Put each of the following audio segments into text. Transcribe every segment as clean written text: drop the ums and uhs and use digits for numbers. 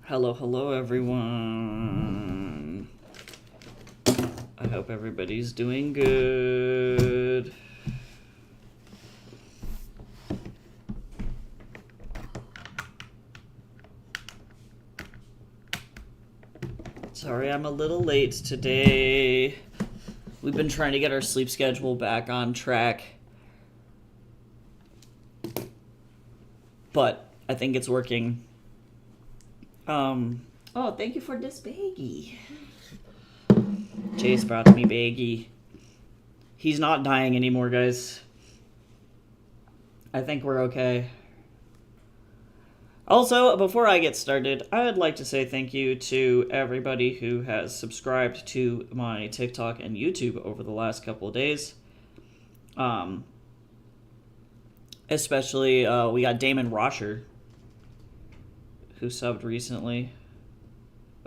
Hello, hello, everyone. I hope everybody's doing good. Sorry, I'm a little late today. We've been trying to get our sleep schedule back on track, but I think it's working. Oh, thank you for this baggie. Chase brought me baggie. He's not dying anymore, guys. I think we're okay. Also, before I get started, I'd like to say thank you to everybody who has subscribed to my TikTok and YouTube over the last couple of days. Especially, we got Damon Rosher, who subbed recently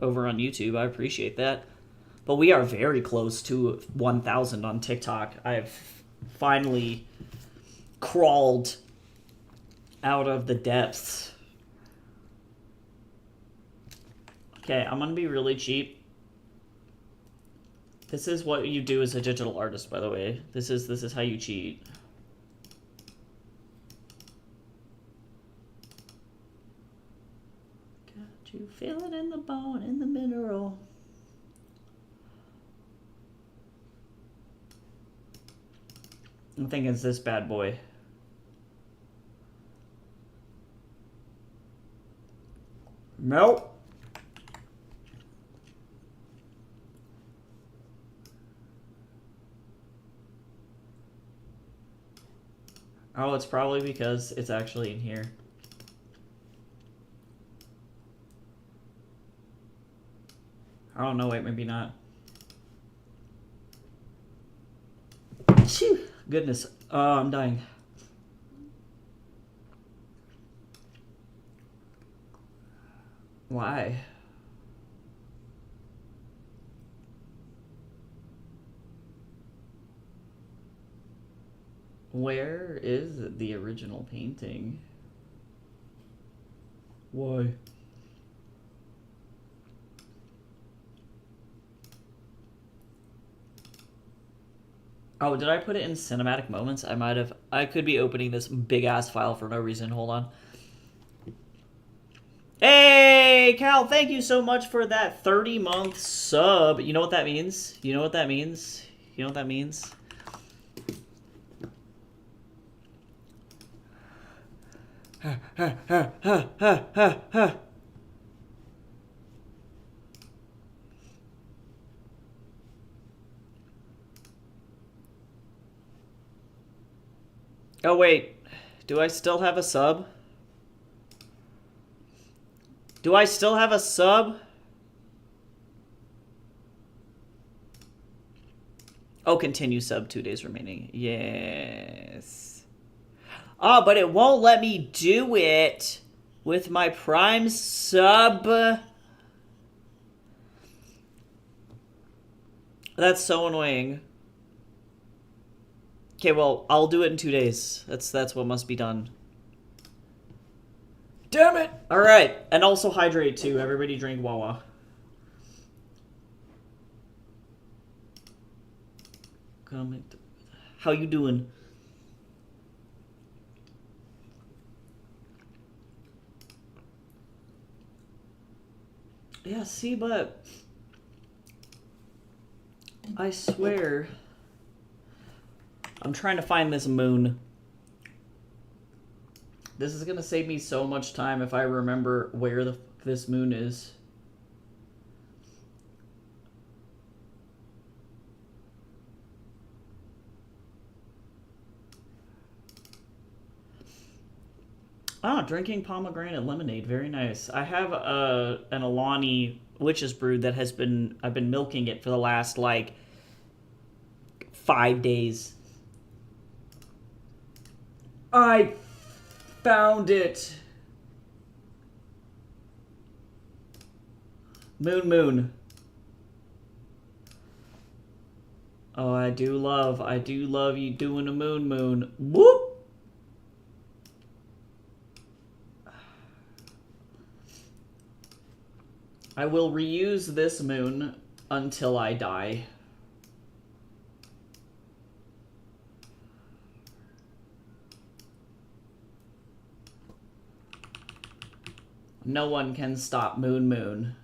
over on YouTube. I appreciate that. But we are very close to 1,000 on TikTok. I have finally crawled out of the depths. Okay, I'm gonna be really cheap. This is what you do as a digital artist, by the way. This is how you cheat. Got you feel it in the bone, in the mineral. I think it's this bad boy. Nope. Oh, it's probably because it's actually in here. I don't know, wait, maybe not. Phew, goodness. Oh, I'm dying. Why? Where is the original painting? Why? Oh, did I put it in cinematic moments? I might have. I could be opening this big ass file for no reason. Hold on. Hey, Cal, thank you so much for that 30-month sub. You know what that means? You know what that means? You know what that means? Oh, wait. Do I still have a sub? Do I still have a sub? Oh, continue sub, 2 days remaining. Yes. Oh, but it won't let me do it with my Prime sub. That's so annoying. Okay, well, I'll do it in 2 days. That's what must be done. Damn it! Alright, and also hydrate too. Everybody drink Wawa. How you doing? Yeah, see, but I swear I'm trying to find this moon. This is gonna save me so much time if I remember where this moon is. Ah, drinking pomegranate lemonade, very nice. I have an Alani Witch's Brew that I've been milking it for the last like 5 days. I found it. Moon. Oh, I do love you doing a moon. Whoop! I will reuse this moon until I die. No one can stop Moon Moon.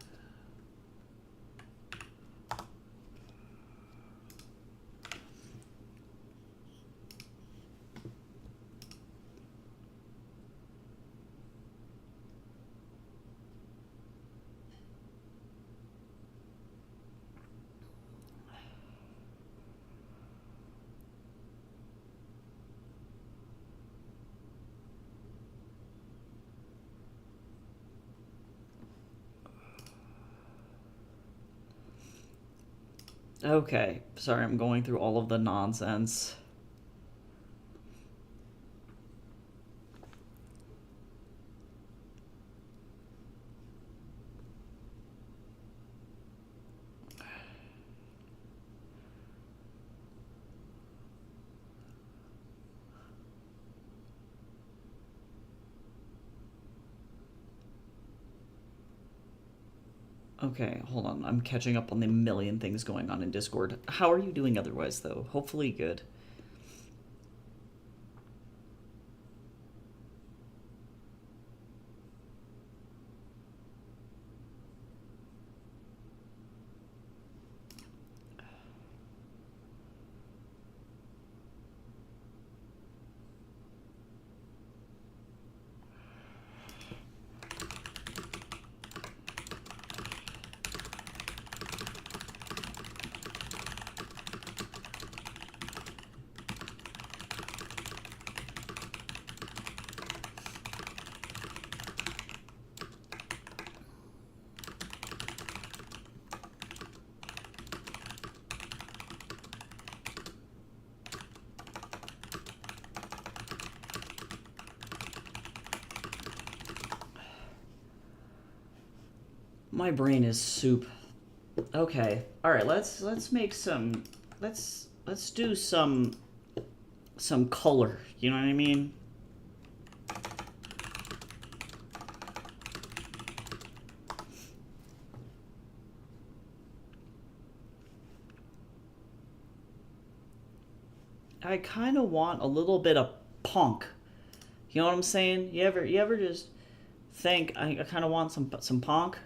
Okay, sorry, I'm going through all of the nonsense. Okay, hold on. I'm catching up on the million things going on in Discord. How are you doing otherwise, though? Hopefully good. My brain is soup. Okay. All right, let's make some let's do some color, you know what I mean? I kind of want a little bit of punk. You know what I'm saying? You ever just think I kind of want some punk?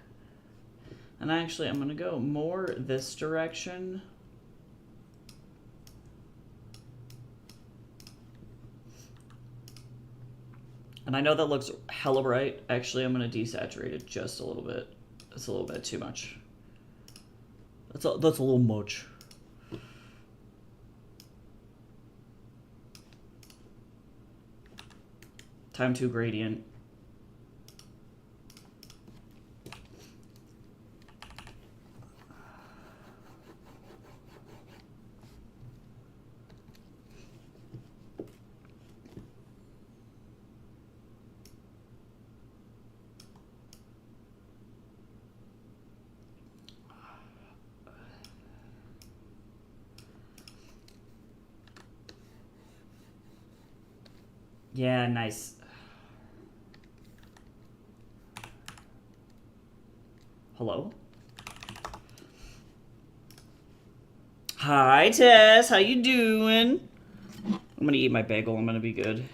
And actually, I'm going to go more this direction. And I know that looks hella bright. Actually, I'm going to desaturate it just a little bit. That's a little bit too much. That's a little much. Time to gradient. Yeah, nice. Hello? Hi, Tess. How you doing? I'm gonna eat my bagel. I'm gonna be good.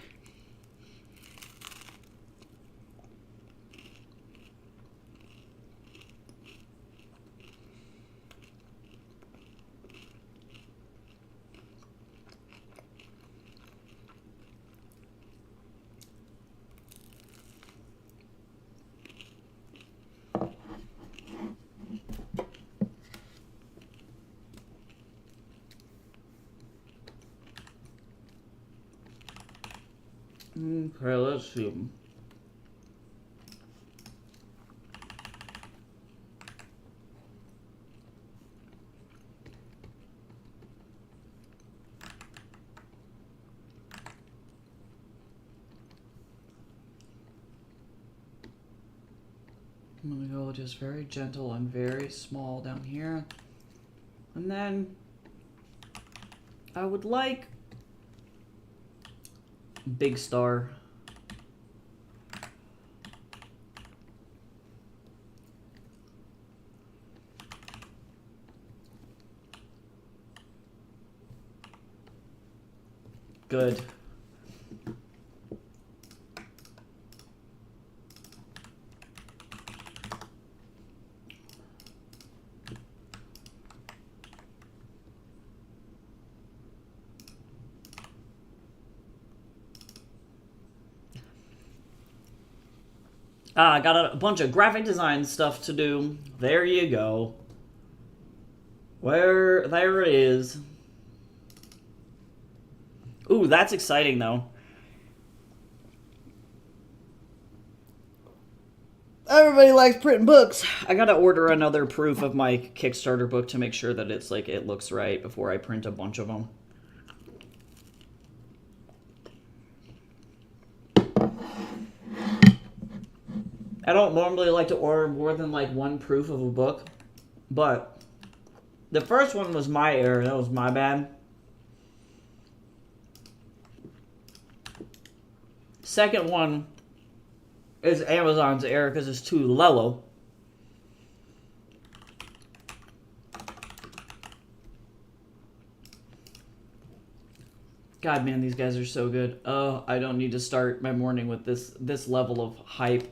Okay, let's see. I'm gonna go just very gentle and very small down here. And then I would like big star. Good. I got a bunch of graphic design stuff to do. There you go. There it is. Ooh, that's exciting though. Everybody likes printing books. I gotta order another proof of my Kickstarter book to make sure that it's like it looks right before I print a bunch of them. I don't normally like to order more than like one proof of a book, but the first one was my error. That was my bad. Second one is Amazon's error because it's too low. God, man, these guys are so good. Oh, I don't need to start my morning with this level of hype.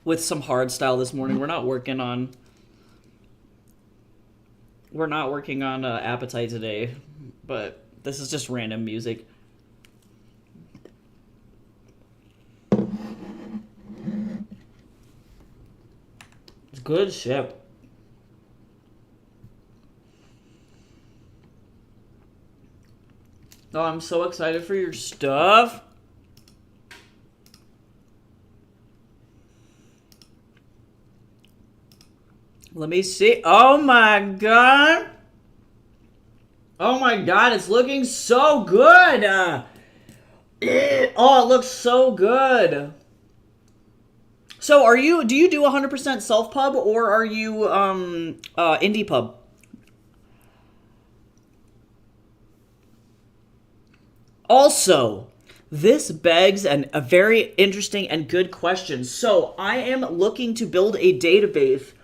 With some hard style this morning. We're not working on Appetite today, but this is just random music. It's good shit. Oh, I'm so excited for your stuff. Let me see. Oh my god. Oh my god, it's looking so good. Oh, it looks so good. So do you do 100% self-pub or are you indie pub? Also, this begs a very interesting and good question. So I am looking to build a database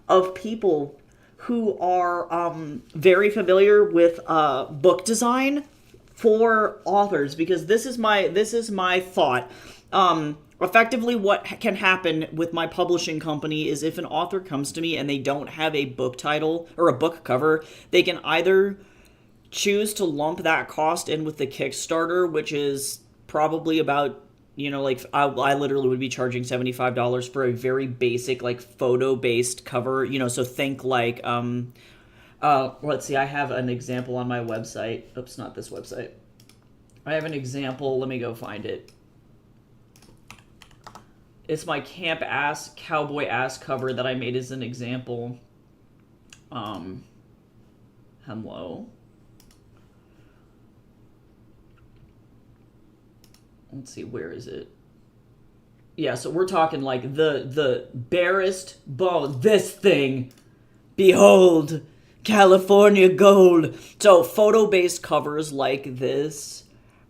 of people who are very familiar with book design for authors, because this is my thought. Effectively, what can happen with my publishing company is if an author comes to me and they don't have a book title or a book cover, they can either choose to lump that cost in with the Kickstarter, which is probably about, like I literally would be charging $75 for a very basic, like photo-based cover, so think like, let's see, I have an example on my website. Oops, not this website. I have an example, let me go find it. It's my camp ass, cowboy ass cover that I made as an example. Hello. Let's see, where is it? Yeah, so we're talking like the barest bone. This thing. Behold, California gold. So photo-based covers like this,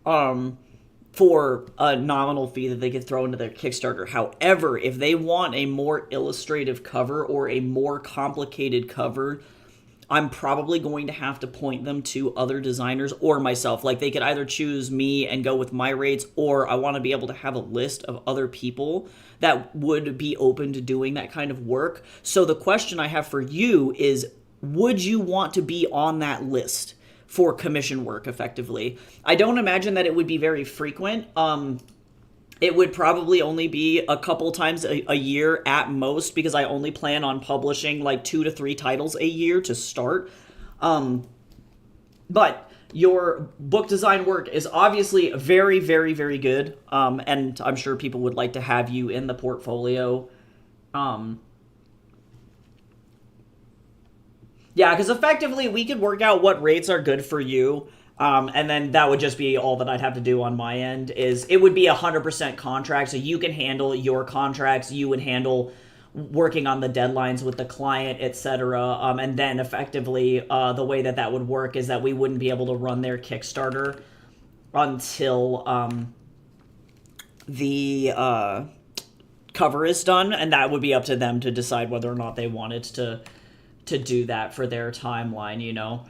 for a nominal fee that they could throw into their Kickstarter. However, if they want a more illustrative cover or a more complicated cover, I'm probably going to have to point them to other designers or myself. Like, they could either choose me and go with my rates, or I want to be able to have a list of other people that would be open to doing that kind of work. So the question I have for you is, would you want to be on that list for commission work, effectively? I don't imagine that it would be very frequent. It would probably only be a couple times a year at most, because I only plan on publishing like 2 to 3 titles a year to start. But your book design work is obviously very, very, very good. And I'm sure people would like to have you in the portfolio. Yeah, because effectively we could work out what rates are good for you. And then that would just be all that I'd have to do on my end. Is it would be 100% contract, so you can handle your contracts, you would handle working on the deadlines with the client, etc. And then effectively, the way that would work is that we wouldn't be able to run their Kickstarter until the cover is done, and that would be up to them to decide whether or not they wanted to do that for their timeline, you know.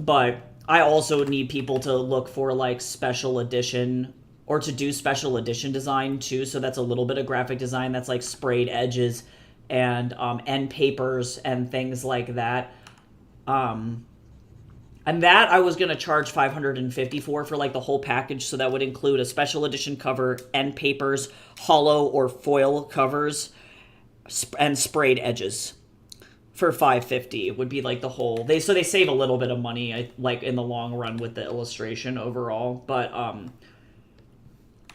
But I also need people to look for like special edition or to do special edition design too. So that's a little bit of graphic design that's like sprayed edges and end papers and things like that. And that I was gonna charge $550 for like the whole package. So that would include a special edition cover, end papers, hollow or foil covers, and sprayed edges. For $550 would be like the whole. They save a little bit of money, like in the long run with the illustration overall. But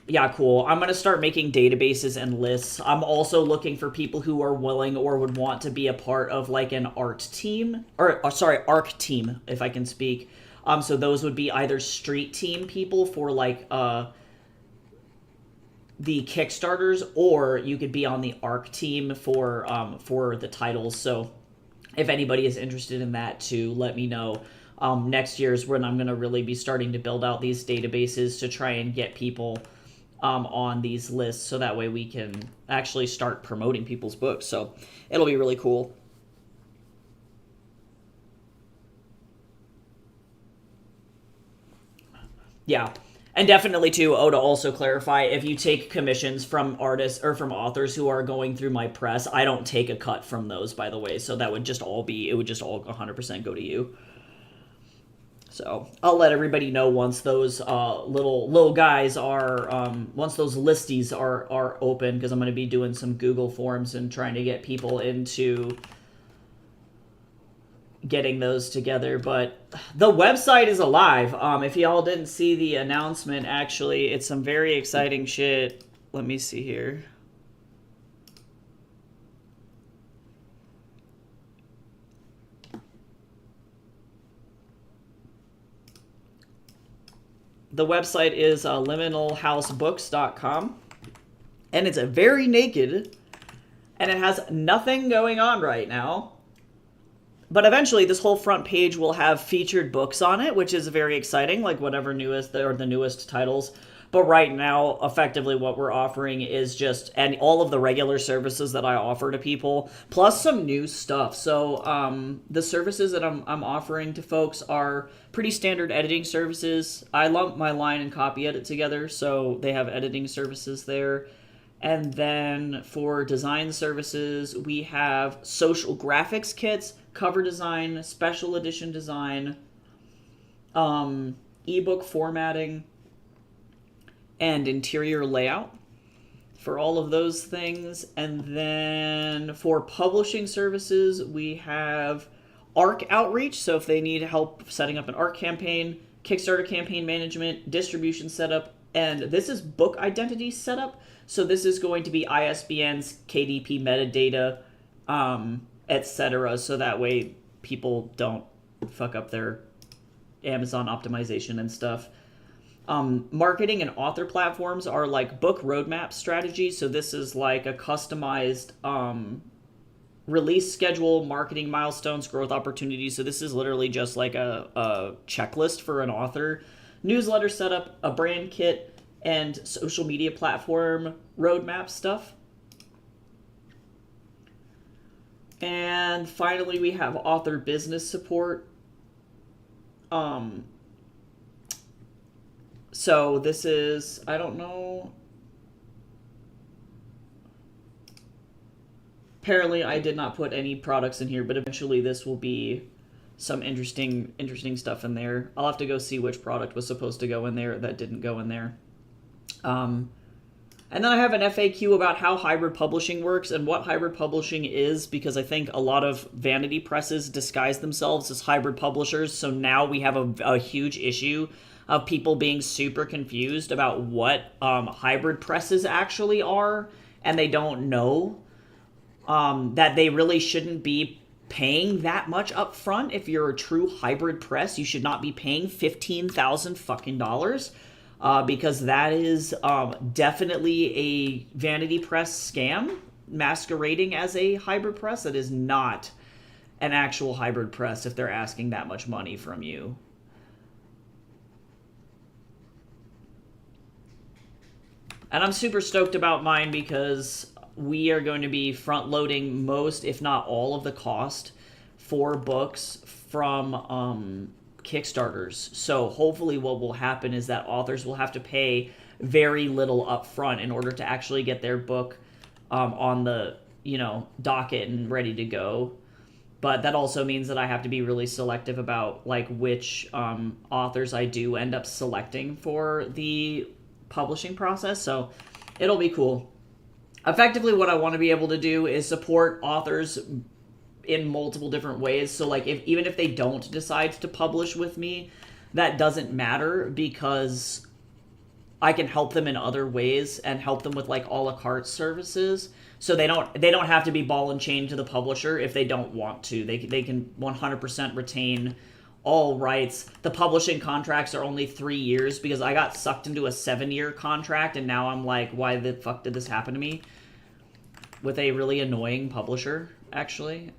yeah, cool. I'm gonna start making databases and lists. I'm also looking for people who are willing or would want to be a part of like an art team or sorry, ARC team, if I can speak. So those would be either street team people for like the Kickstarters, or you could be on the ARC team for the titles. So if anybody is interested in that too, let me know. Next year is when I'm going to really be starting to build out these databases to try and get people on these lists, so that way we can actually start promoting people's books. So it'll be really cool. Yeah. And definitely too, to also clarify, if you take commissions from artists or from authors who are going through my press, I don't take a cut from those, by the way. So that would just all be, it would just all 100% go to you. So I'll let everybody know once those little guys are, once those listies are open, because I'm going to be doing some Google Forms and trying to get people into getting those together. But the website is alive. If y'all didn't see the announcement, actually, it's some very exciting shit. Let me see here. The website is liminalhousebooks.com, and it's a very naked, and it has nothing going on right now. But eventually, this whole front page will have featured books on it, which is very exciting, like whatever newest or the newest titles. But right now, effectively, what we're offering is just and all of the regular services that I offer to people, plus some new stuff. So the services that I'm offering to folks are pretty standard editing services. I lump my line and copy edit together, so they have editing services there. And then for design services, we have social graphics kits, cover design, special edition design, ebook formatting, and interior layout for all of those things. And then for publishing services, we have ARC outreach. So if they need help setting up an ARC campaign, Kickstarter campaign management, distribution setup, and this is book identity setup. So this is going to be ISBNs, KDP metadata, etc. So that way people don't fuck up their Amazon optimization and stuff. Marketing and author platforms are like book roadmap strategy. So this is like a customized release schedule, marketing milestones, growth opportunities. So this is literally just like a checklist for an author. Newsletter setup, a brand kit, and social media platform roadmap stuff. And finally, we have author business support. So this is, I don't know. Apparently, I did not put any products in here, but eventually this will be some interesting stuff in there. I'll have to go see which product was supposed to go in there that didn't go in there. And then I have an FAQ about how hybrid publishing works and what hybrid publishing is, because I think a lot of vanity presses disguise themselves as hybrid publishers. So now we have a huge issue of people being super confused about what hybrid presses actually are, and they don't know that they really shouldn't be paying that much up front. If you're a true hybrid press, you should not be paying $15,000 fucking dollars. Because that is definitely a vanity press scam masquerading as a hybrid press. That is not an actual hybrid press if they're asking that much money from you. And I'm super stoked about mine because we are going to be front loading most, if not all, of the cost for books from Kickstarters. So hopefully what will happen is that authors will have to pay very little upfront in order to actually get their book on the, docket and ready to go. But that also means that I have to be really selective about like which authors I do end up selecting for the publishing process. So it'll be cool. Effectively, what I want to be able to do is support authors in multiple different ways. So like even if they don't decide to publish with me, that doesn't matter because I can help them in other ways and help them with like a la carte services. So they don't have to be ball and chain to the publisher if they don't want to. They can 100% retain all rights. The publishing contracts are only 3 years because I got sucked into a 7-year contract and now I'm like, why the fuck did this happen to me? With a really annoying publisher, actually.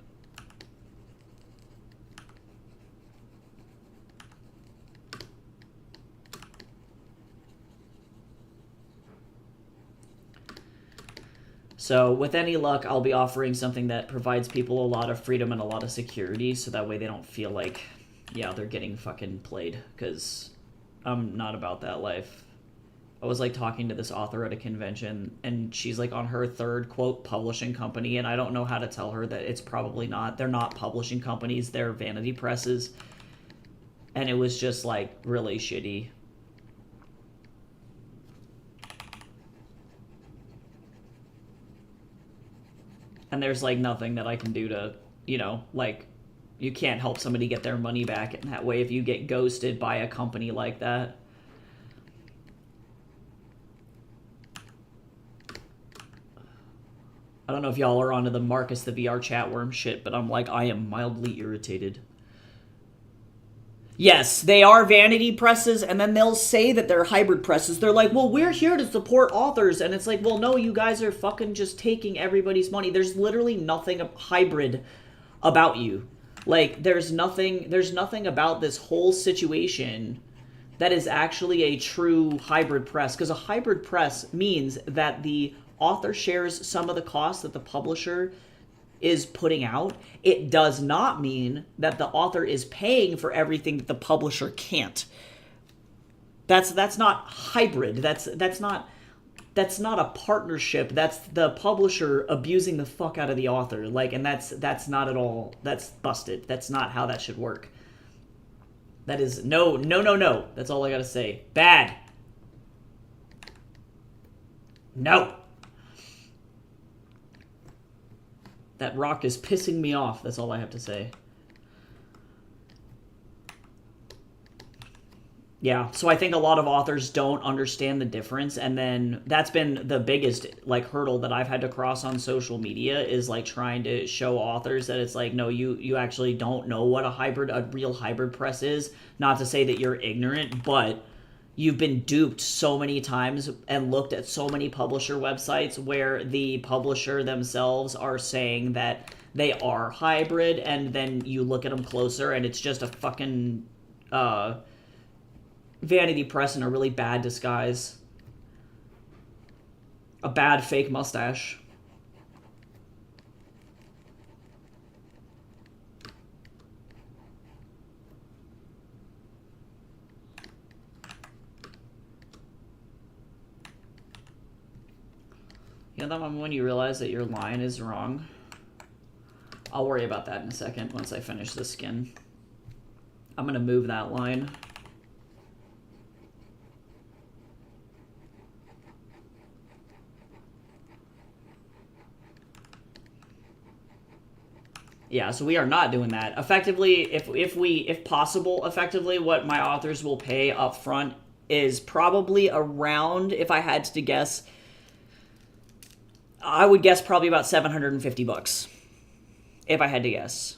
So with any luck, I'll be offering something that provides people a lot of freedom and a lot of security, so that way they don't feel like, yeah, they're getting fucking played, because I'm not about that life. I was like talking to this author at a convention, and she's like on her third, quote, publishing company, and I don't know how to tell her that it's probably not. They're not publishing companies, they're vanity presses. And it was just like really shitty. And there's like nothing that I can do to, like, you can't help somebody get their money back in that way if you get ghosted by a company like that. I don't know if y'all are onto the Marcus the VR chatworm shit, but I'm like, I am mildly irritated. Yes, they are vanity presses, and then they'll say that they're hybrid presses. They're like, well, we're here to support authors. And it's like, well, no, you guys are fucking just taking everybody's money. There's literally nothing hybrid about you. Like, there's nothing about this whole situation that is actually a true hybrid press. Because a hybrid press means that the author shares some of the costs that the publisher is putting out. It does not mean that the author is paying for everything that the publisher can't. That's not hybrid. That's not a partnership. That's the publisher abusing the fuck out of the author. Like, and that's not at all. That's busted. That's not how that should work. That is no. That's all I gotta say. Bad. No. That rock is pissing me off. That's all I have to say. Yeah, so I think a lot of authors don't understand the difference, and then that's been the biggest like hurdle that I've had to cross on social media is like trying to show authors that it's like, no, you actually don't know what a real hybrid press is. Not to say that you're ignorant, but you've been duped so many times and looked at so many publisher websites where the publisher themselves are saying that they are hybrid, and then you look at them closer and it's just a fucking vanity press in a really bad disguise. A bad fake mustache. You know that moment when you realize that your line is wrong? I'll worry about that in a second once I finish this skin. I'm gonna move that line. Yeah, so we are not doing that. Effectively, if possible, effectively what my authors will pay up front is probably around, if I had to guess, I would guess probably about $750 if I had to guess.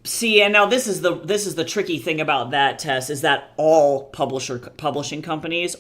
See, and now this is the tricky thing about that, Tess, is that all publishing companies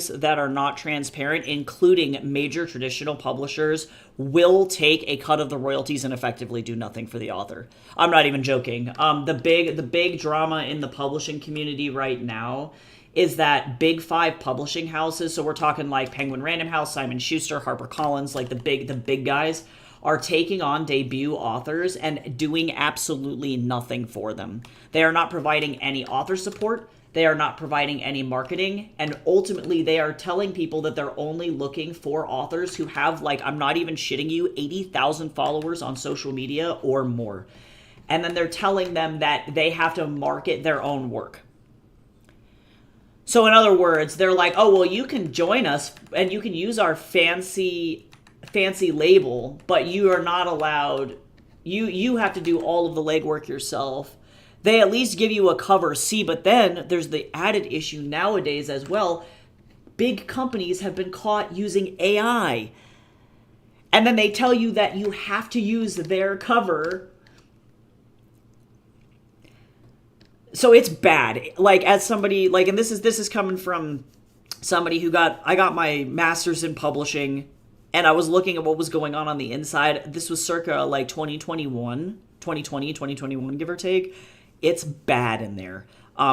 that are not transparent, including major traditional publishers, will take a cut of the royalties and effectively do nothing for the author. I'm not even joking. The big drama in the publishing community right now is that big five publishing houses, so we're talking like Penguin Random House, Simon Schuster, HarperCollins, like the big guys, are taking on debut authors and doing absolutely nothing for them. They are not providing any author support. They are not providing any marketing. And ultimately, they are telling people that they're only looking for authors who have, like, I'm not even shitting you, 80,000 followers on social media or more. And then they're telling them that they have to market their own work. So in other words, they're like, oh, well, you can join us and you can use our fancy label, but you are not allowed, you have to do all of the legwork yourself. They at least give you a cover C, but then there's the added issue nowadays as well. Big companies have been caught using AI. And then they tell you that you have to use their cover. So it's bad. Like, as somebody, like, and this is coming from somebody who I got my master's in publishing, and I was looking at what was going on the inside. This was circa like 2021, give or take. It's bad in there.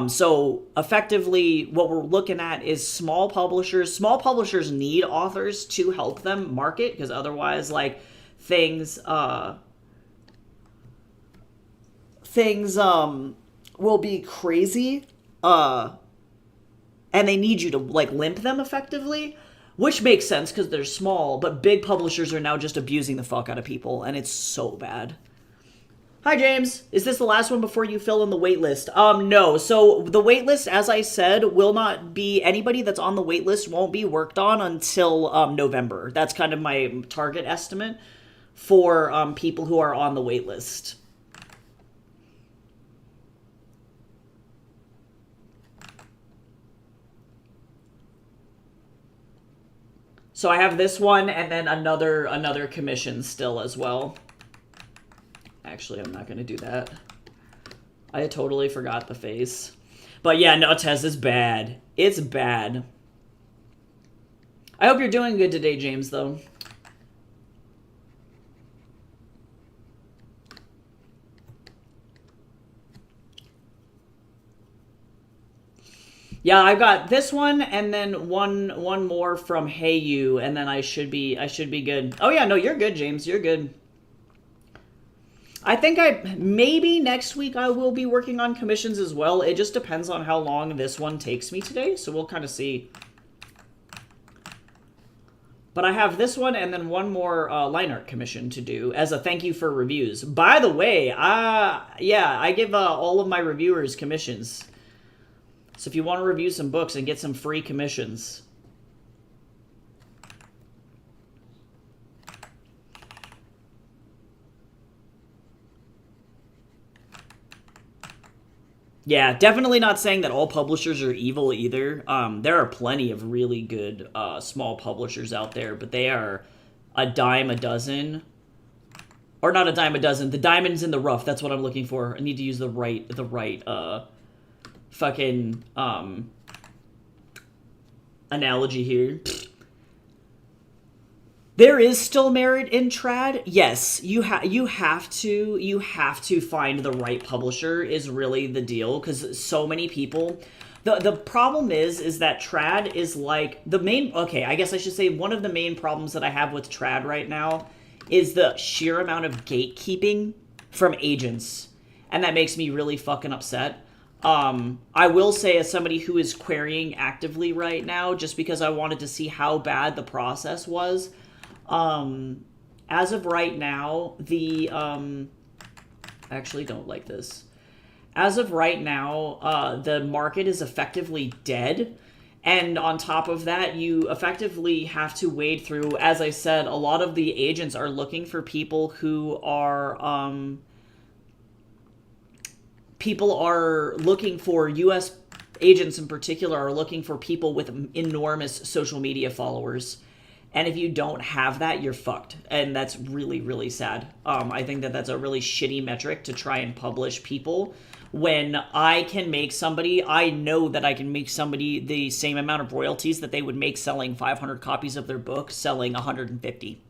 So effectively what we're looking at is small publishers. Small publishers need authors to help them market, because otherwise, like, things will be crazy, and they need you to, like, limp them effectively, which makes sense because they're small, but big publishers are now just abusing the fuck out of people, and it's so bad. Hi, James. Is this the last one before you fill in the wait list? No. So the wait list, as I said, will not be, anybody that's on the wait list won't be worked on until November. That's kind of my target estimate for people who are on the wait list. So I have this one and then another commission still as well. Actually, I'm not going to do that. I totally forgot the face. But yeah, no, Tez is bad. It's bad. I hope you're doing good today, James, though. Yeah, I've got this one and then one more from Hey You, and then I should be good. Oh yeah, no, you're good, James. You're good. I think maybe next week I will be working on commissions as well. It just depends on how long this one takes me today, so we'll kind of see. But I have this one and then one more line art commission to do as a thank you for reviews. By the way, yeah, I give all of my reviewers commissions. So if you want to review some books and get some free commissions. Yeah, definitely not saying that all publishers are evil either. There are plenty of really good small publishers out there, but they are a dime a dozen. Or not a dime a dozen. The diamonds in the rough. That's what I'm looking for. I need to use the right fucking analogy here. There is still merit in trad. Yes, you have to find the right publisher is really the deal, because so many people. The problem is that trad is like the main. Okay, I guess I should say one of the main problems that I have with trad right now is the sheer amount of gatekeeping from agents, and that makes me really fucking upset. I will say, as somebody who is querying actively right now, just because I wanted to see how bad the process was. As of right now, I actually don't like this. As of right now, the market is effectively dead. And on top of that, you effectively have to wade through, as I said, a lot of the agents are looking for people who are, looking for U.S. agents in particular are looking for people with enormous social media followers. And if you don't have that, you're fucked. And that's really, really sad. I think that that's a really shitty metric to try and publish people. When I know that I can make somebody the same amount of royalties that they would make selling 500 copies of their book, selling 150.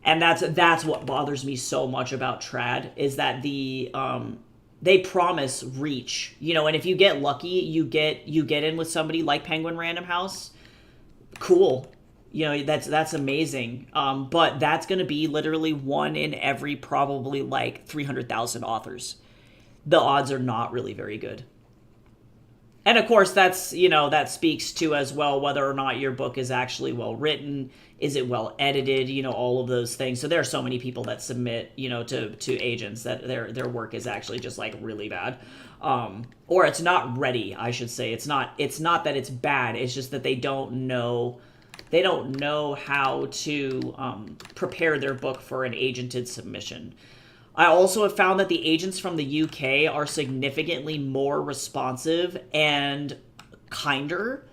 And that's what bothers me so much about trad, is that the they promise reach, and if you get lucky, you get in with somebody like Penguin Random House. Cool. That's amazing. But that's going to be literally one in every probably like 300,000 authors. The odds are not really very good. And of course, that speaks to as well whether or not your book is actually well written, is it well edited, all of those things. So there are so many people that submit, to agents that their work is actually just like really bad, or it's not ready. I should say it's not that it's bad. It's just that they don't know how to prepare their book for an agented submission. I also have found that the agents from the UK are significantly more responsive and kinder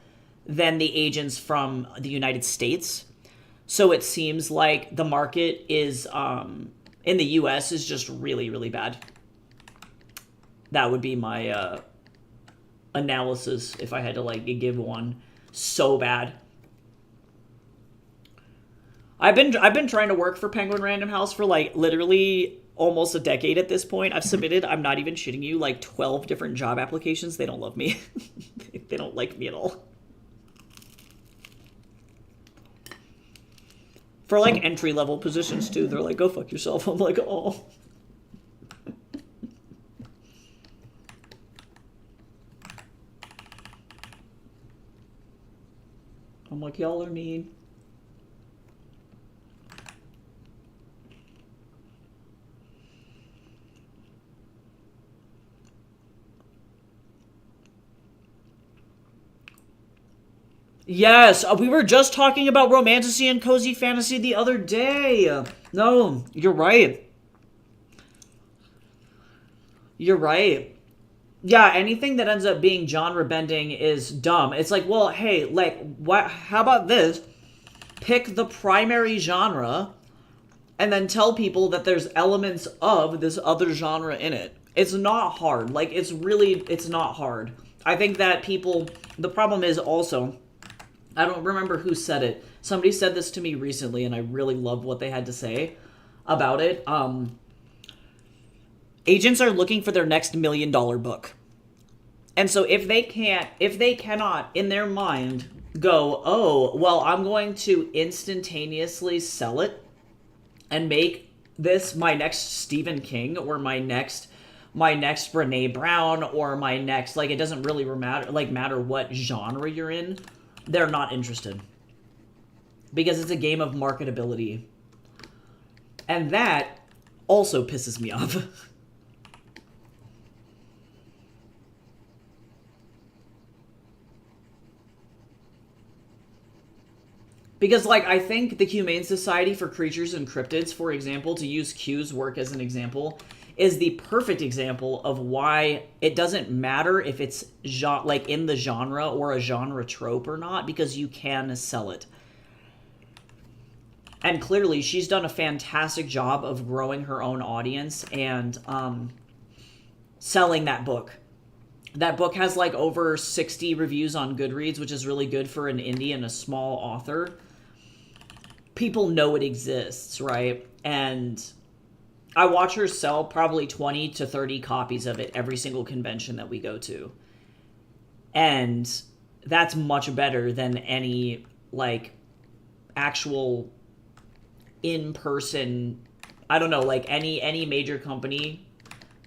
than the agents from the United States. So it seems like the market is in the US is just really, really bad. That would be my analysis if I had to like give one. So bad. I've been trying to work for Penguin Random House for like literally almost a decade at this point. I've submitted, I'm not even shitting you, like 12 different job applications. They don't love me. They don't like me at all. For like entry-level positions too, they're like, go fuck yourself. I'm like, oh. I'm like, y'all are mean. Yes, we were just talking about romantasy and cozy fantasy the other day. No, you're right. You're right. Yeah, anything that ends up being genre bending is dumb. It's like, well, hey, like, what? How about this? Pick the primary genre, and then tell people that there's elements of this other genre in it. It's not hard. Like, it's not hard. I think that the problem is also, I don't remember who said it. Somebody said this to me recently, and I really loved what they had to say about it. Agents are looking for their next $1 million book. And so if they cannot, in their mind, go, oh, well, I'm going to instantaneously sell it and make this my next Stephen King or my next Brene Brown or my next, like, it doesn't really matter what genre you're in, they're not interested. Because it's a game of marketability. And that also pisses me off. Because, like, I think the Humane Society for Creatures and Cryptids, for example, to use Q's work as an example, is the perfect example of why it doesn't matter if it's like in the genre or a genre trope or not, because you can sell it. And clearly, she's done a fantastic job of growing her own audience and selling that book. That book has like over 60 reviews on Goodreads, which is really good for an indie and a small author. People know it exists, right? And I watch her sell probably 20 to 30 copies of it every single convention that we go to. And that's much better than any, like, actual in-person, I don't know, like any major company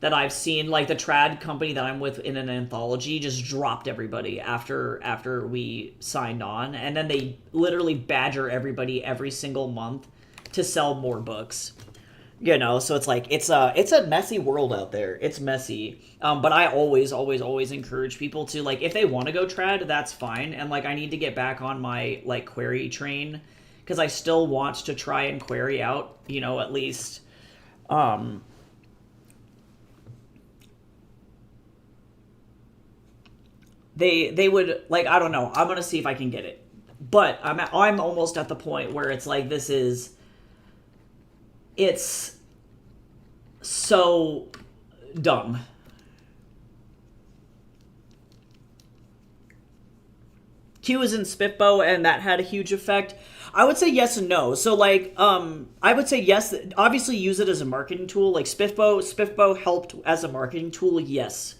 that I've seen, like the trad company that I'm with in an anthology just dropped everybody after we signed on, and then they literally badger everybody every single month to sell more books. So it's like it's a messy world out there. It's messy. But I always encourage people to, like, if they want to go trad, that's fine. And like I need to get back on my like query train, because I still want to try and query out, at least they would, like, I don't know. I'm going to see if I can get it. But I'm almost at the point where it's like it's so dumb. Q is in Spitbo, and that had a huge effect. I would say yes and no. So like, I would say yes. Obviously, use it as a marketing tool. Like Spiffbo helped as a marketing tool. Yes.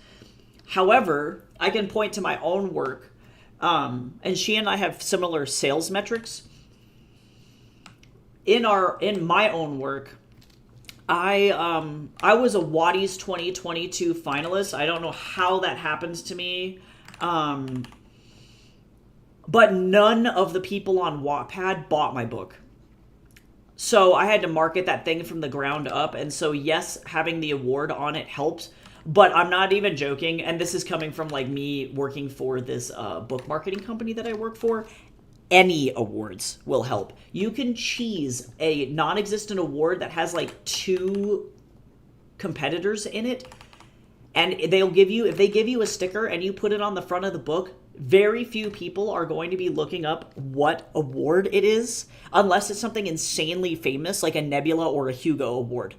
However, I can point to my own work, and she and I have similar sales metrics. In my own work, I was a Waddy's 2022 finalist. I don't know how that happens to me. But none of the people on Wattpad bought my book. So I had to market that thing from the ground up. And so, yes, having the award on it helped. But I'm not even joking. And this is coming from like me working for this book marketing company that I work for. Any awards will help. You can cheese a non-existent award that has like 2 competitors in it. And they'll give you, if they give you a sticker and you put it on the front of the book, very few people are going to be looking up what award it is, unless it's something insanely famous like a Nebula or a Hugo award.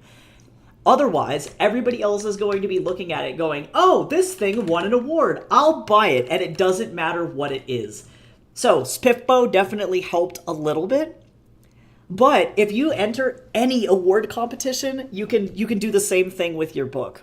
Otherwise, everybody else is going to be looking at it going, oh, this thing won an award. I'll buy it, and it doesn't matter what it is. So, Spiffbo definitely helped a little bit. But if you enter any award competition, you can do the same thing with your book.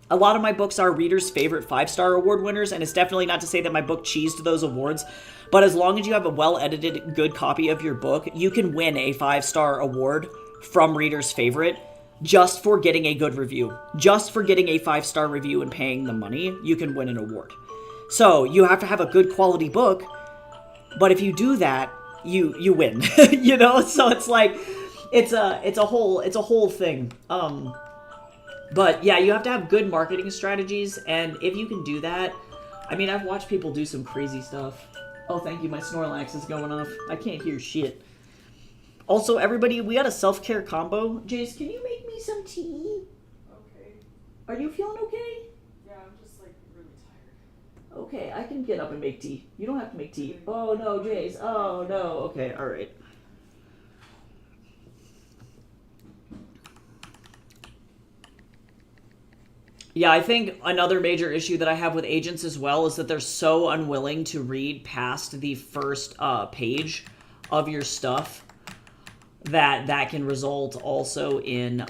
A lot of my books are readers' favorite 5-star award winners, and it's definitely not to say that my book cheesed those awards, but as long as you have a well-edited, good copy of your book, you can win a 5-star award from readers' favorite just for getting a good review. Just for getting a 5-star review and paying the money, you can win an award. So, you have to have a good quality book, but if you do that, you win. You know? So it's like, it's a whole thing. But yeah, you have to have good marketing strategies, and if you can do that, I mean, I've watched people do some crazy stuff. Oh, thank you, my Snorlax is going off. I can't hear shit. Also, everybody, we got a self-care combo. Jace, can you make me some tea? Okay. Are you feeling okay? Yeah, I'm just like really tired. Okay, I can get up and make tea. You don't have to make tea. Oh no, Jace. Oh no. Okay, alright. Yeah, I think another major issue that I have with agents as well is that they're so unwilling to read past the first page of your stuff that can result also in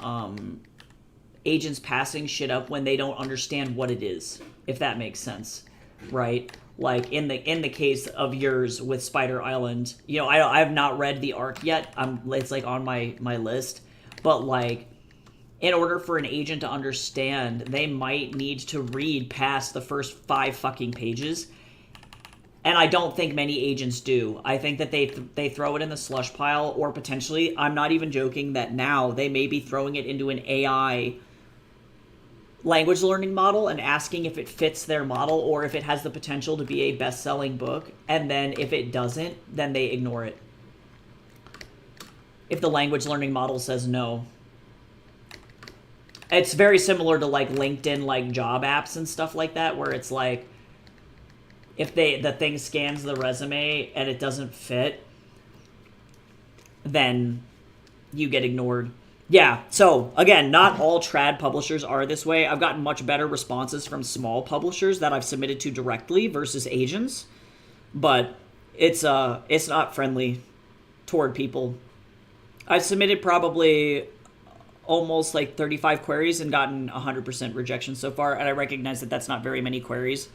agents passing shit up when they don't understand what it is, if that makes sense, right? Like in the case of yours with Spider Island, you know, I have not read the arc yet. It's like on my list, but like, in order for an agent to understand, they might need to read past the first 5 fucking pages. And I don't think many agents do. I think that they throw it in the slush pile, or potentially, I'm not even joking, that now they may be throwing it into an AI language learning model and asking if it fits their model or if it has the potential to be a best-selling book. And then if it doesn't, then they ignore it. If the language learning model says no. It's very similar to like LinkedIn, like job apps and stuff like that, where it's like, if the thing scans the resume and it doesn't fit, then you get ignored. Yeah, so again, not all trad publishers are this way. I've gotten much better responses from small publishers that I've submitted to directly versus agents, but it's not friendly toward people. I've submitted probably almost like 35 queries and gotten 100% rejection so far, and I recognize that that's not very many queries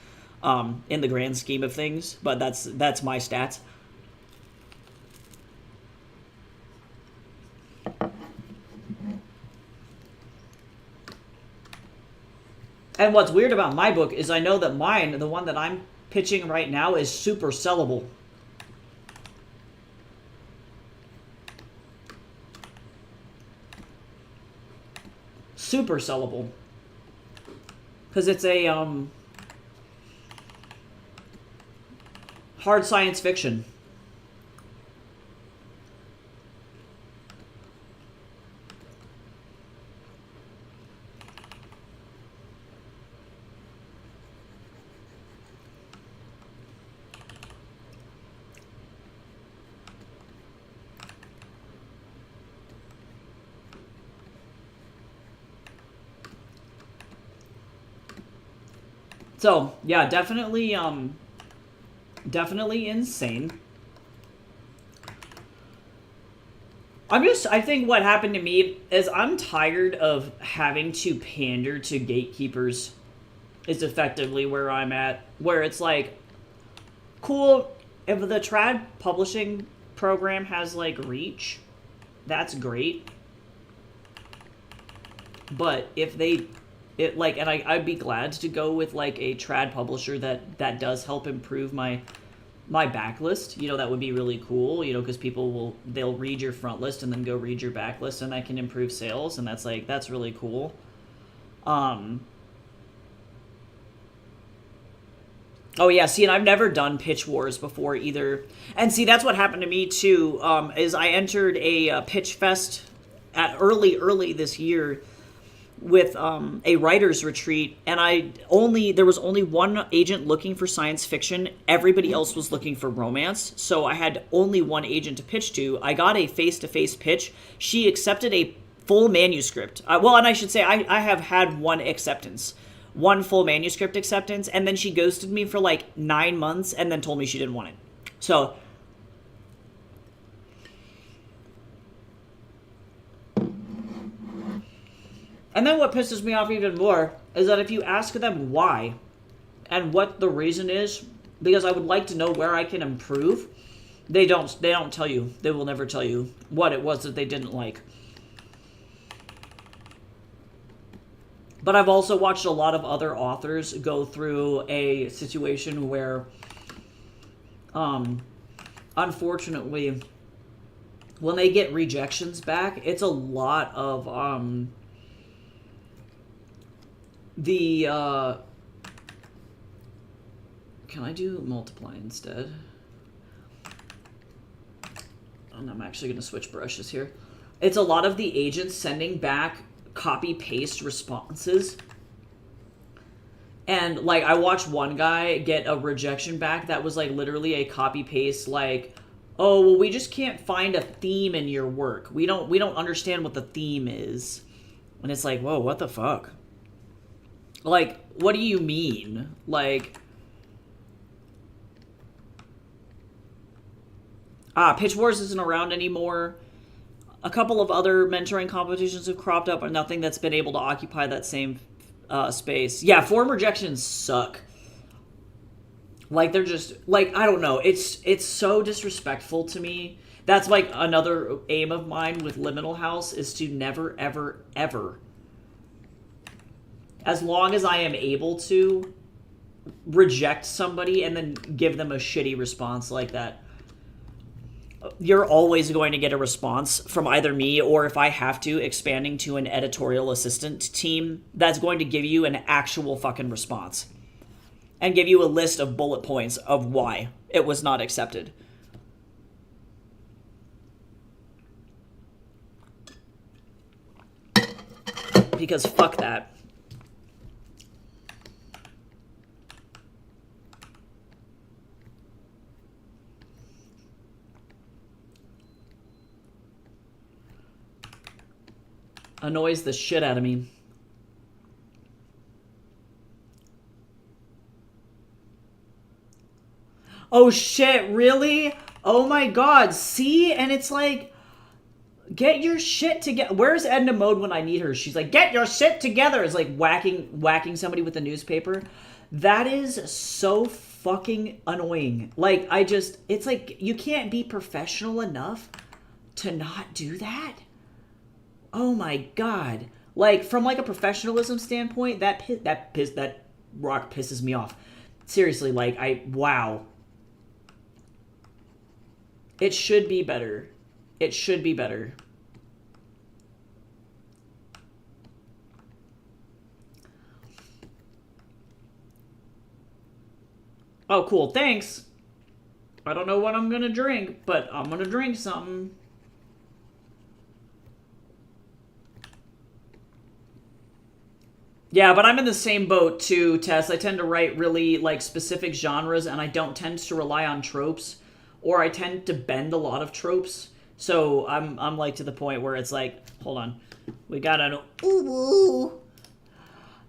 in the grand scheme of things, but that's my stats. And what's weird about my book is I know that mine, the one that I'm pitching right now, is super sellable. Super sellable. Because it's a hard science fiction. So, yeah, definitely insane. I think what happened to me is I'm tired of having to pander to gatekeepers, is effectively where I'm at. Where it's like, cool, if the trad publishing program has like reach, that's great. But if they, it like, and I'd be glad to go with like a trad publisher that does help improve my backlist. You know, that would be really cool. You know, because they'll read your front list and then go read your backlist, and that can improve sales, and that's really cool. Oh yeah, see, and I've never done pitch wars before either. And see, that's what happened to me too. Is I entered a pitch fest at early this year with a writer's retreat, and there was only one agent looking for science fiction. Everybody else was looking for romance, so I had only one agent to pitch to. I got a face-to-face pitch. She accepted a full manuscript. Well, and I should say I have had one full manuscript acceptance, and then she ghosted me for like 9 months and then told me she didn't want it. So and then what pisses me off even more is that if you ask them why and what the reason is, because I would like to know where I can improve, they don't tell you. They will never tell you what it was that they didn't like. But I've also watched a lot of other authors go through a situation where, unfortunately, when they get rejections back, it's a lot of, can I do multiply instead? And I'm actually going to switch brushes here. It's a lot of the agents sending back copy-paste responses. And, like, I watched one guy get a rejection back that was, like, literally a copy-paste, like, oh, well, we just can't find a theme in your work. We don't understand what the theme is. And it's like, whoa, what the fuck? Like, what do you mean? Like, Pitch Wars isn't around anymore. A couple of other mentoring competitions have cropped up, but nothing that's been able to occupy that same space. Yeah, form rejections suck. Like, they're just, like, I don't know. It's so disrespectful to me. That's, like, another aim of mine with Liminal House is to never, ever, ever, as long as I am able to, reject somebody and then give them a shitty response like that. You're always going to get a response from either me or, if I have to, expanding to an editorial assistant team that's going to give you an actual fucking response and give you a list of bullet points of why it was not accepted. Because fuck that. Annoys the shit out of me. Oh shit, really? Oh my god, see? And it's like, get your shit together. Where's Edna Mode when I need her? She's like, get your shit together. It's like whacking somebody with a newspaper. That is so fucking annoying. Like, it's like, you can't be professional enough to not do that? Oh my god. Like, from like a professionalism standpoint, that rock pisses me off. Seriously, like, wow. It should be better. It should be better. Oh, cool. Thanks. I don't know what I'm gonna drink, but I'm gonna drink something. Yeah, but I'm in the same boat too, Tess. I tend to write really, like, specific genres, and I don't tend to rely on tropes, or I tend to bend a lot of tropes. So I'm like to the point where it's like, hold on, we got an ooh.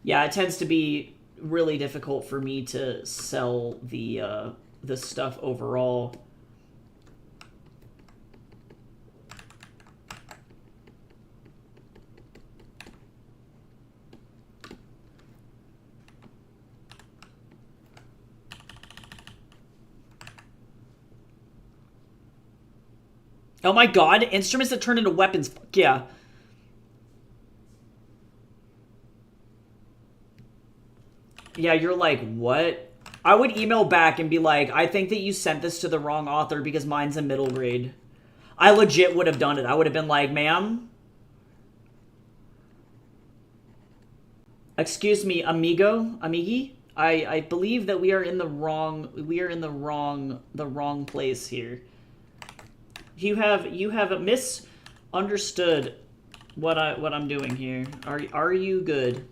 Yeah, it tends to be really difficult for me to sell the stuff overall. Oh my god, instruments that turn into weapons. Fuck yeah. Yeah, you're like, what? I would email back and be like, I think that you sent this to the wrong author because mine's a middle grade. I legit would have done it. I would have been like, ma'am, excuse me, amigi? I believe that we are in the wrong place here. You have misunderstood what I'm doing here. Are you good?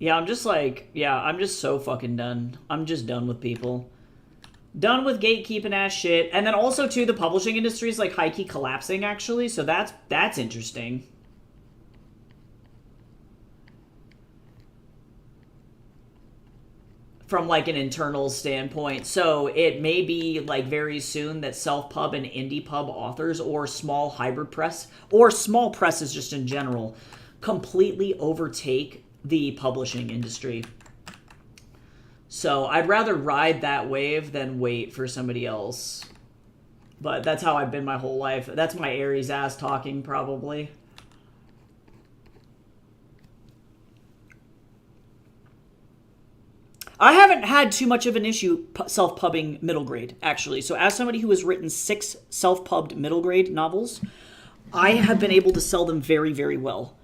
Yeah, I'm just like, yeah, I'm just so fucking done. I'm just done with people. Done with gatekeeping ass shit. And then also, too, the publishing industry is like high-key collapsing, actually. So that's interesting. From like an internal standpoint. So it may be like very soon that self-pub and indie pub authors or small hybrid press or small presses just in general completely overtake the publishing industry. So I'd rather ride that wave than wait for somebody else. But that's how I've been my whole life. That's my Aries ass talking, probably. I haven't had too much of an issue self-pubbing middle grade, actually. So as somebody who has written 6 self-pubbed middle grade novels, I have been able to sell them very, very well.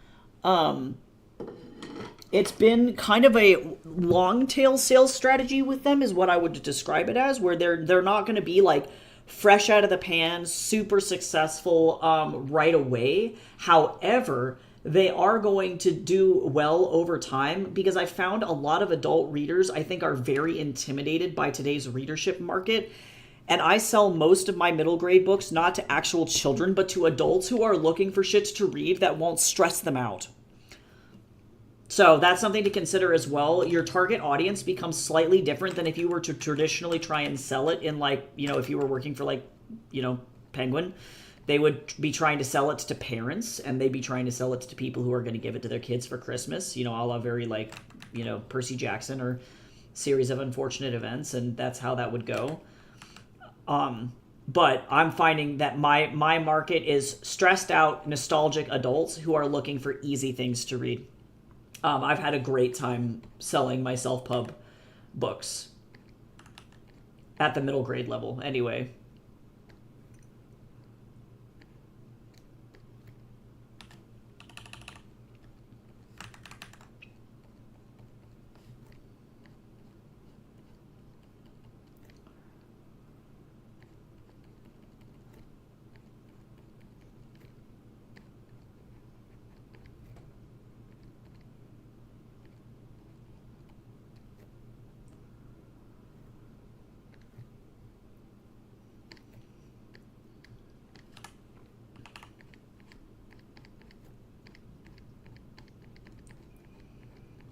It's been kind of a long tail sales strategy with them is what I would describe it as, where they're not going to be like fresh out of the pan, super successful right away. However, they are going to do well over time because I found a lot of adult readers I think are very intimidated by today's readership market. And I sell most of my middle grade books not to actual children, but to adults who are looking for shit to read that won't stress them out. So that's something to consider as well. Your target audience becomes slightly different than if you were to traditionally try and sell it in like, if you were working for like, Penguin. They would be trying to sell it to parents and they'd be trying to sell it to people who are going to give it to their kids for Christmas, a la very like, Percy Jackson or Series of Unfortunate Events. And that's how that would go. But I'm finding that my market is stressed out, nostalgic adults who are looking for easy things to read. I've had a great time selling my self-pub books at the middle grade level anyway.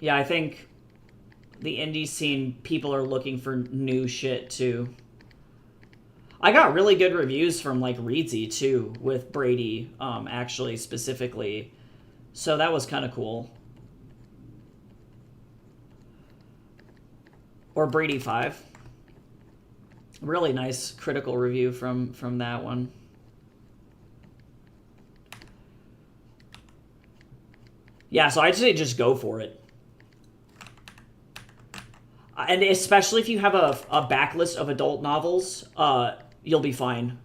Yeah, I think the indie scene, people are looking for new shit too. I got really good reviews from like Reedsy too, with Brady, actually specifically. So that was kind of cool. Or Brady 5. Really nice critical review from that one. Yeah, so I'd say just go for it. And especially if you have a backlist of adult novels, you'll be fine.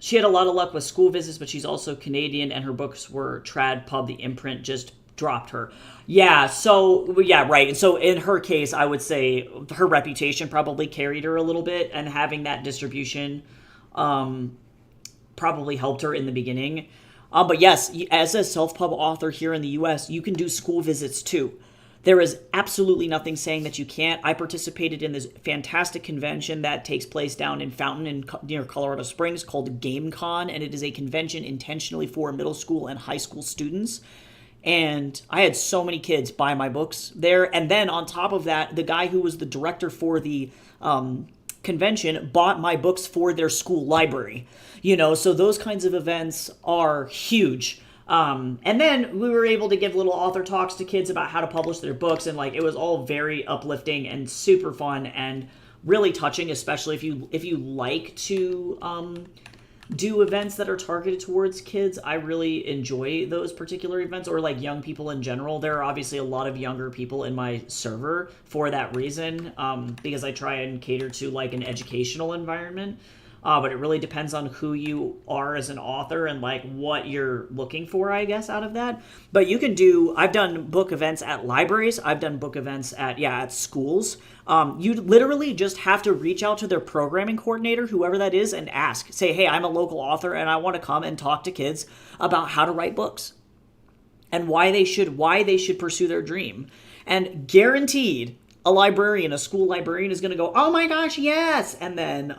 She had a lot of luck with school visits, but she's also Canadian, and her books were Trad Pub, the imprint, just dropped her. Yeah, so yeah, right. And so in her case, I would say her reputation probably carried her a little bit, and having that distribution probably helped her in the beginning. But yes, as a self-pub author here in the U.S., you can do school visits too. There is absolutely nothing saying that you can't. I participated in this fantastic convention that takes place down in Fountain near Colorado Springs called GameCon, and it is a convention intentionally for middle school and high school students. And I had so many kids buy my books there. And then on top of that, the guy who was the director for the convention bought my books for their school library. So those kinds of events are huge. And then we were able to give little author talks to kids about how to publish their books. And it was all very uplifting and super fun and really touching, especially if you like to do events that are targeted towards kids. I really enjoy those particular events, or young people in general. There are obviously a lot of younger people in my server for that reason, because I try and cater to an educational environment. But it really depends on who you are as an author and what you're looking for, I guess, out of that. But you can I've done book events at libraries. I've done book events at schools. You literally just have to reach out to their programming coordinator, whoever that is, and ask. Say, hey, I'm a local author and I want to come and talk to kids about how to write books and why they should pursue their dream. And guaranteed, a school librarian is going to go, oh my gosh, yes! And then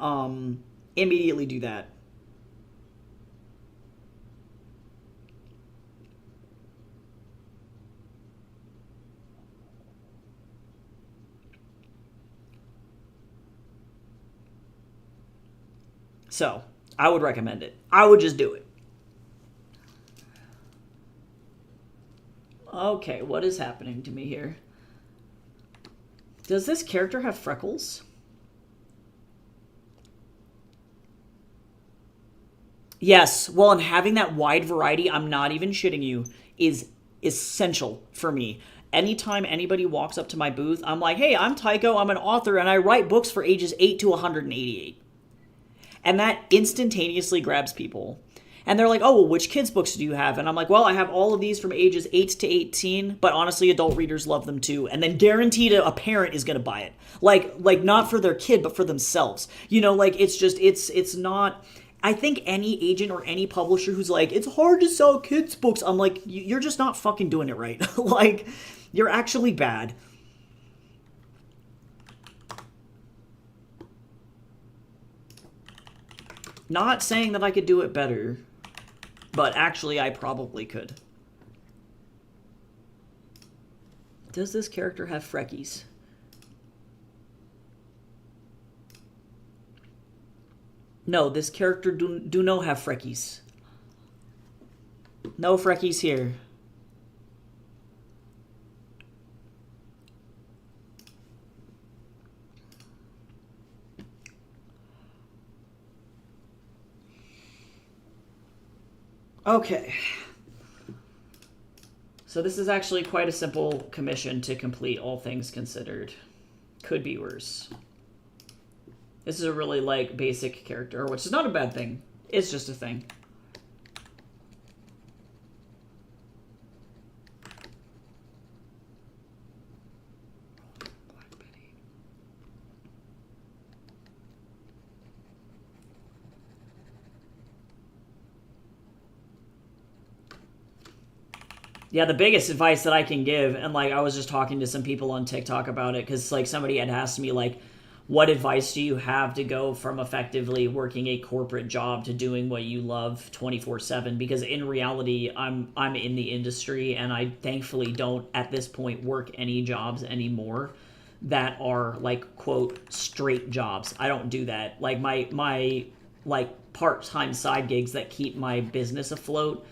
immediately do that. So, I would recommend it. I would just do it. Okay, what is happening to me here? Does this character have freckles? Yes, well, and having that wide variety, I'm not even shitting you, is essential for me. Anytime anybody walks up to my booth, I'm like, hey, I'm Tycho, I'm an author, and I write books for ages 8 to 188. And that instantaneously grabs people. And they're like, oh, well, which kids' books do you have? And I'm like, well, I have all of these from ages 8 to 18, but honestly, adult readers love them too. And then guaranteed a parent is going to buy it. Like not for their kid, but for themselves. It's not... I think any agent or any publisher who's like, it's hard to sell kids' books, I'm like, you're just not fucking doing it right. You're actually bad. Not saying that I could do it better, but actually I probably could. Does this character have freckies? No, this character do no have freckies. No freckies here. Okay. So this is actually quite a simple commission to complete, all things considered. Could be worse. This is a really, basic character, which is not a bad thing. It's just a thing. Black Betty. Yeah, the biggest advice that I can give, and, I was just talking to some people on TikTok about it, because, somebody had asked me, what advice do you have to go from effectively working a corporate job to doing what you love 24/7? Because in reality, I'm in the industry, and I thankfully don't at this point work any jobs anymore that are quote straight jobs. I don't do that. My part-time side gigs that keep my business afloat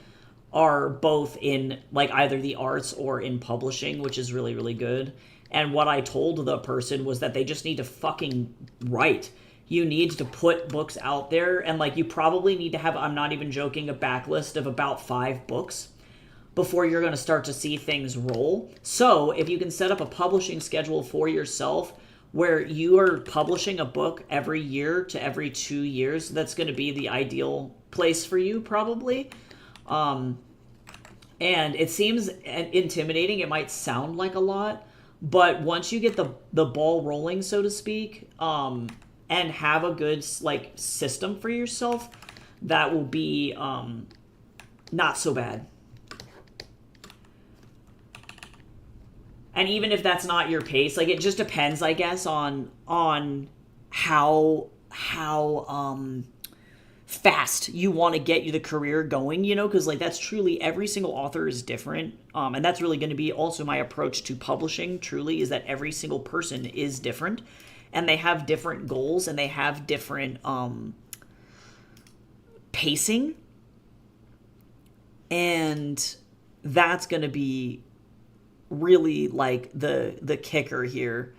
are both in either the arts or in publishing, which is really, really good. And what I told the person was that they just need to fucking write. You need to put books out there, and you probably need to have, I'm not even joking, a backlist of about 5 books before you're going to start to see things roll. So if you can set up a publishing schedule for yourself where you are publishing a book every year to every 2 years, that's going to be the ideal place for you, probably. And it seems intimidating. It might sound like a lot, but once you get the ball rolling, so to speak, and have a good like system for yourself, that will be not so bad. And even if that's not your pace, like it just depends, I guess, on how fast you want to get the career going, you know, because like that's truly every single author is different, and that's really going to be also my approach to publishing. Truly, is that every single person is different, and they have different goals and they have different pacing, and that's going to be really like the kicker here.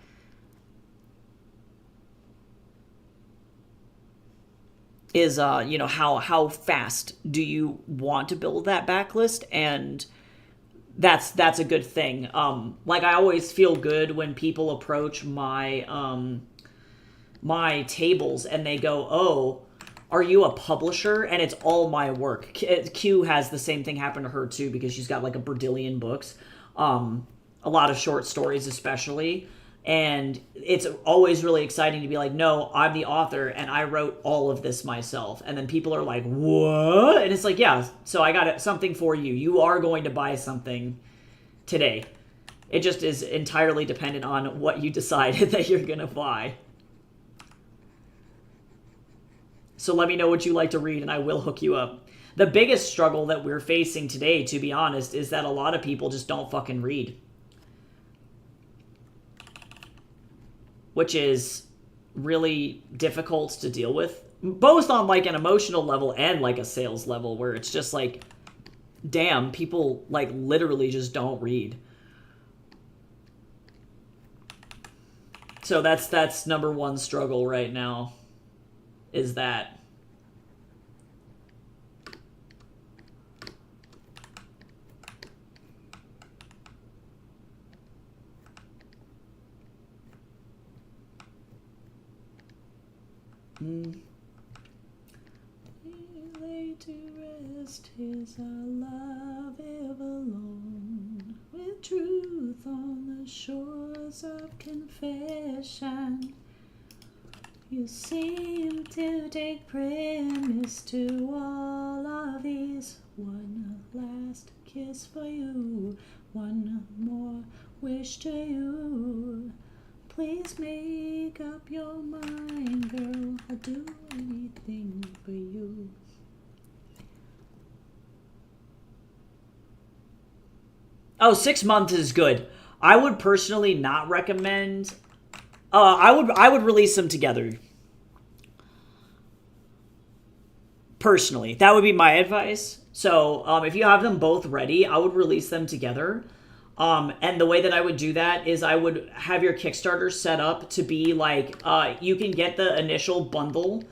Is you know, how fast do you want to build that backlist, and that's a good thing. Like I always feel good when people approach my my tables and they go, "Oh, are you a publisher?" And it's all my work. Q has the same thing happen to her too, because she's got like a bardillion books, a lot of short stories especially. And it's always really exciting to be like, no, I'm the author and I wrote all of this myself. And then people are like, what? And it's like, yeah, so I got something for you. You are going to buy something today. It just is entirely dependent on what you decided that you're going to buy. So let me know what you like to read and I will hook you up. The biggest struggle that we're facing today, to be honest, is that a lot of people just don't fucking read. Which is really difficult to deal with, both on like an emotional level and like a sales level, where it's just like, damn, people like literally just don't read. So that's number one struggle right now, is that. He lay to rest his love ever alone, with truth on the shores of confession. You seem to take premise to all of these. One last kiss for you, one more wish to you. Please make up your mind, girl. I'll do anything for you. Oh, 6 months is good. I would personally not recommend. I would release them together. Personally, that would be my advice. So if you have them both ready, I would release them together. And the way that I would do that is I would have your Kickstarter set up to be like, you can get the initial bundle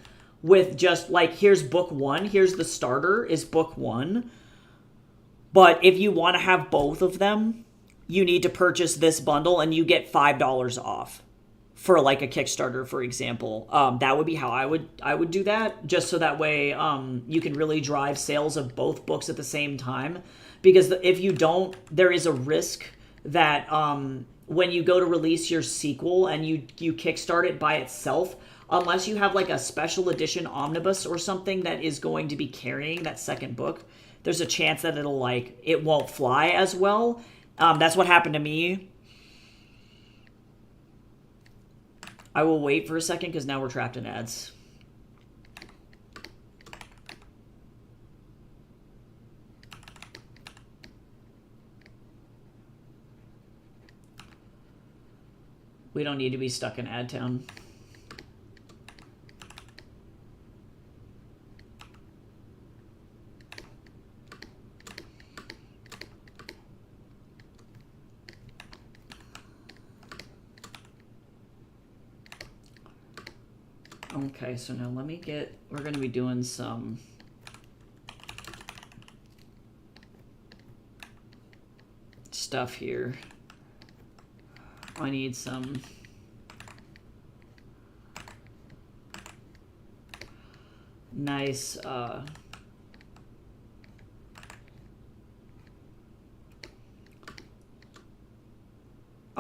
with just like, here's book one, here's the starter is book one. But if you want to have both of them, you need to purchase this bundle and you get $5 off for like a Kickstarter, for example. That would be how I would do that, just so that way you can really drive sales of both books at the same time. Because if you don't, there is a risk that when you go to release your sequel and you kickstart it by itself, unless you have like a special edition omnibus or something that is going to be carrying that second book, there's a chance that it won't fly as well. That's what happened to me. I will wait for a second because now we're trapped in ads. We don't need to be stuck in ad town. Okay, so now let me get, we're going to be doing some stuff here. I need some nice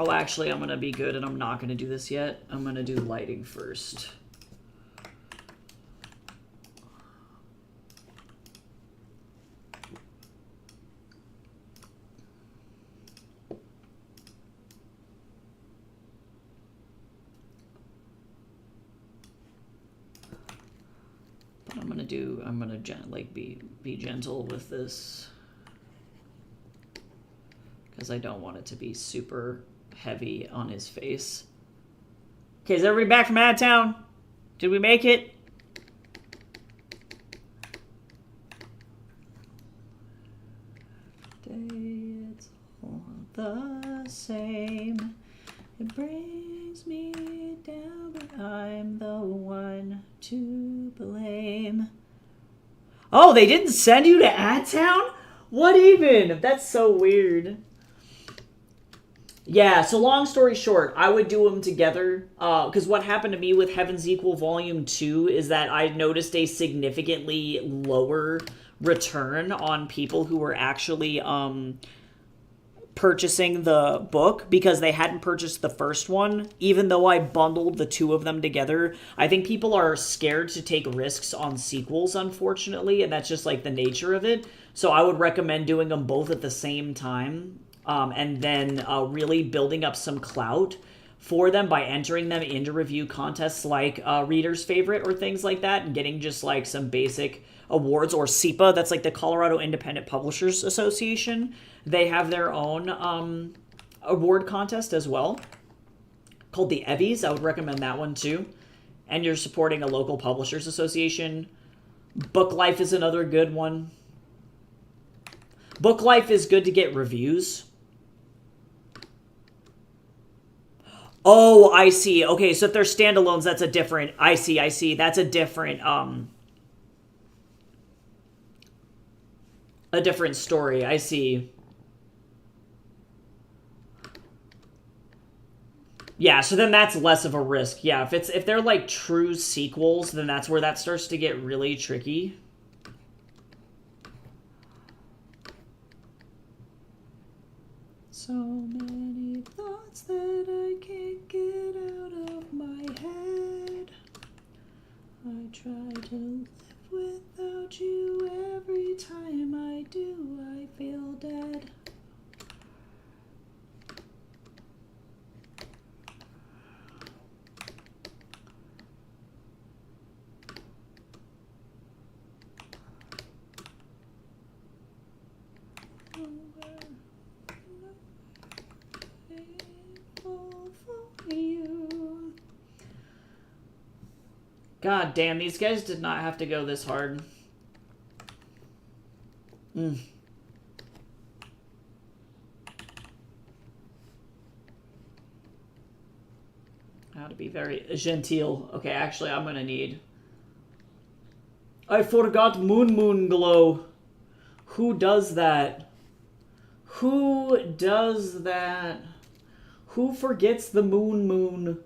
Oh, actually, I'm going to be good, and I'm not going to do this yet. I'm going to do lighting first. But I'm going to like be gentle with this. Because I don't want it to be super heavy on his face. Okay, is everybody back from out of town? Did we make it? It's all the same. It brings me down, but I'm the one to blame. Oh, they didn't send you to Adtown? What even? That's so weird. Yeah, so long story short, I would do them together, because what happened to me with Heaven's Equal Volume 2 is that I noticed a significantly lower return on people who were actually purchasing the book because they hadn't purchased the first one, even though I bundled the two of them together. I think people are scared to take risks on sequels, unfortunately, and that's just like the nature of it. So I would recommend doing them both at the same time. And then really building up some clout for them by entering them into review contests like Reader's Favorite or things like that, and getting just like some basic awards, or SIPA, that's like the Colorado Independent Publishers Association. They have their own award contest as well called the Evvies. I would recommend that one too. And you're supporting a local publishers association. Book Life is another good one. Book Life is good to get reviews. Oh, I see. Okay, so if they're standalones, that's a different... I see. That's a different story. I see. Yeah, so then that's less of a risk. Yeah, if they're like true sequels, then that's where that starts to get really tricky. So many thoughts that I can't get out of my head. I try to live without you. Every time I do, I feel dead. God damn, these guys did not have to go this hard. How to be very genteel. Okay, actually, I'm gonna need... I forgot Moon Glow. Who does that? Who does that? Who forgets the Moon?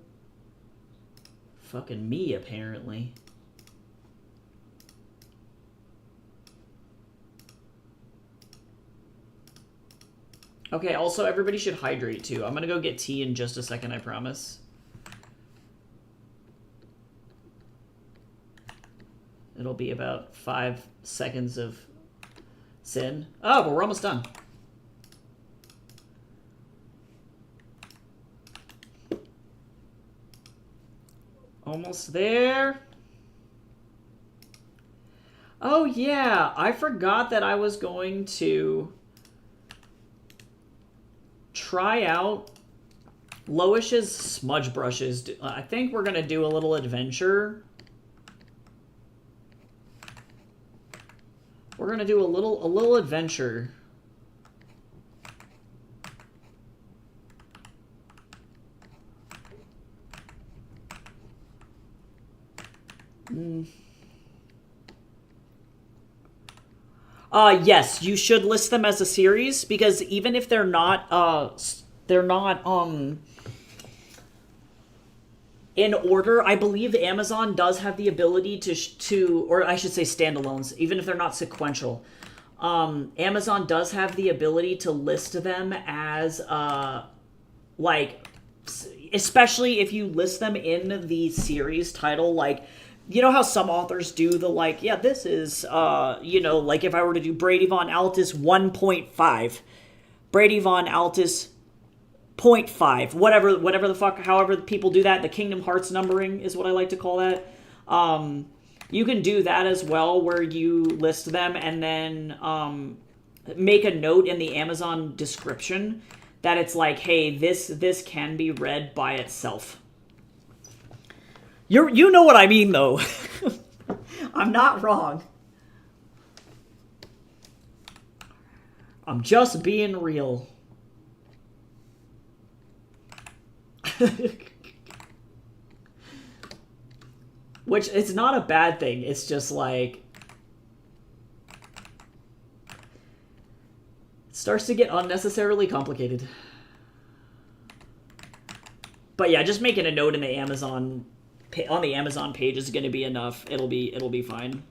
Fucking me, apparently. Okay, also, everybody should hydrate, too. I'm gonna go get tea in just a second, I promise. It'll be about 5 seconds of sin. Oh, but we're almost done. Almost there. Oh, yeah. I forgot that I was going to try out Loish's smudge brushes. I think we're going to do a little adventure. We're going to do a little adventure. Yes, you should list them as a series, because even if they're not in order, I believe Amazon does have the ability to, or I should say standalones, even if they're not sequential. Amazon does have the ability to list them as like, especially if you list them in the series title, like, you know how some authors do the, like, yeah, this is, you know, like if I were to do Brady Von Altus 1.5, Brady Von Altus 0.5, whatever the fuck, however people do that, the Kingdom Hearts numbering is what I like to call that. You can do that as well, where you list them and then make a note in the Amazon description that it's like, hey, this can be read by itself. You know what I mean, though. I'm not wrong. I'm just being real. Which, it's not a bad thing. It's just like, it starts to get unnecessarily complicated. But yeah, just making a note in the Amazon on the Amazon page is going to be enough. It'll be fine.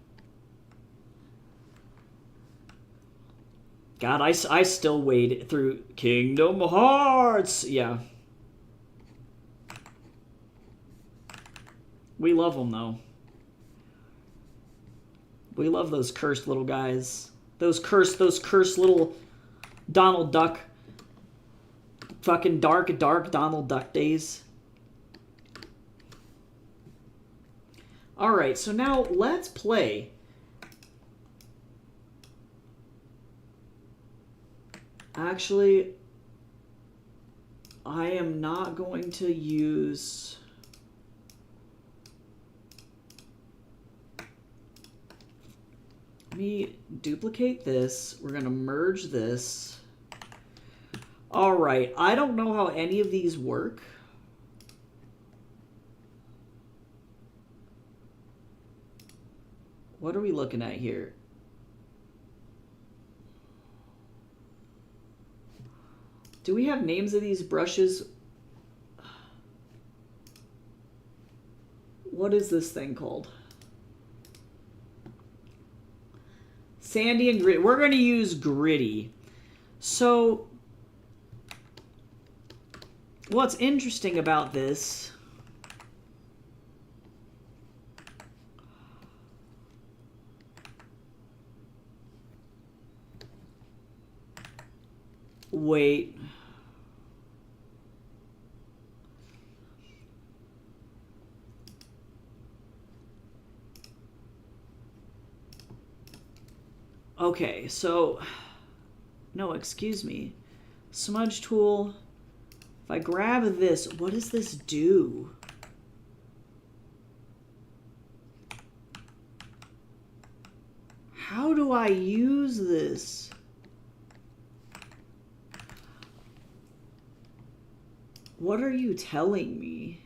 God, I still wade through Kingdom Hearts. Yeah. We love them, though. We love those cursed little guys. Those cursed little Donald Duck. Fucking dark Donald Duck days. Alright, so now let's play. Actually, I am not going to use... Let me duplicate this. We're going to merge this. Alright, I don't know how any of these work. What are we looking at here? Do we have names of these brushes? What is this thing called? Sandy and Gritty. We're going to use Gritty. So, what's interesting about this... Wait. Okay, so... No, excuse me. Smudge tool. If I grab this, what does this do? How do I use this? What are you telling me?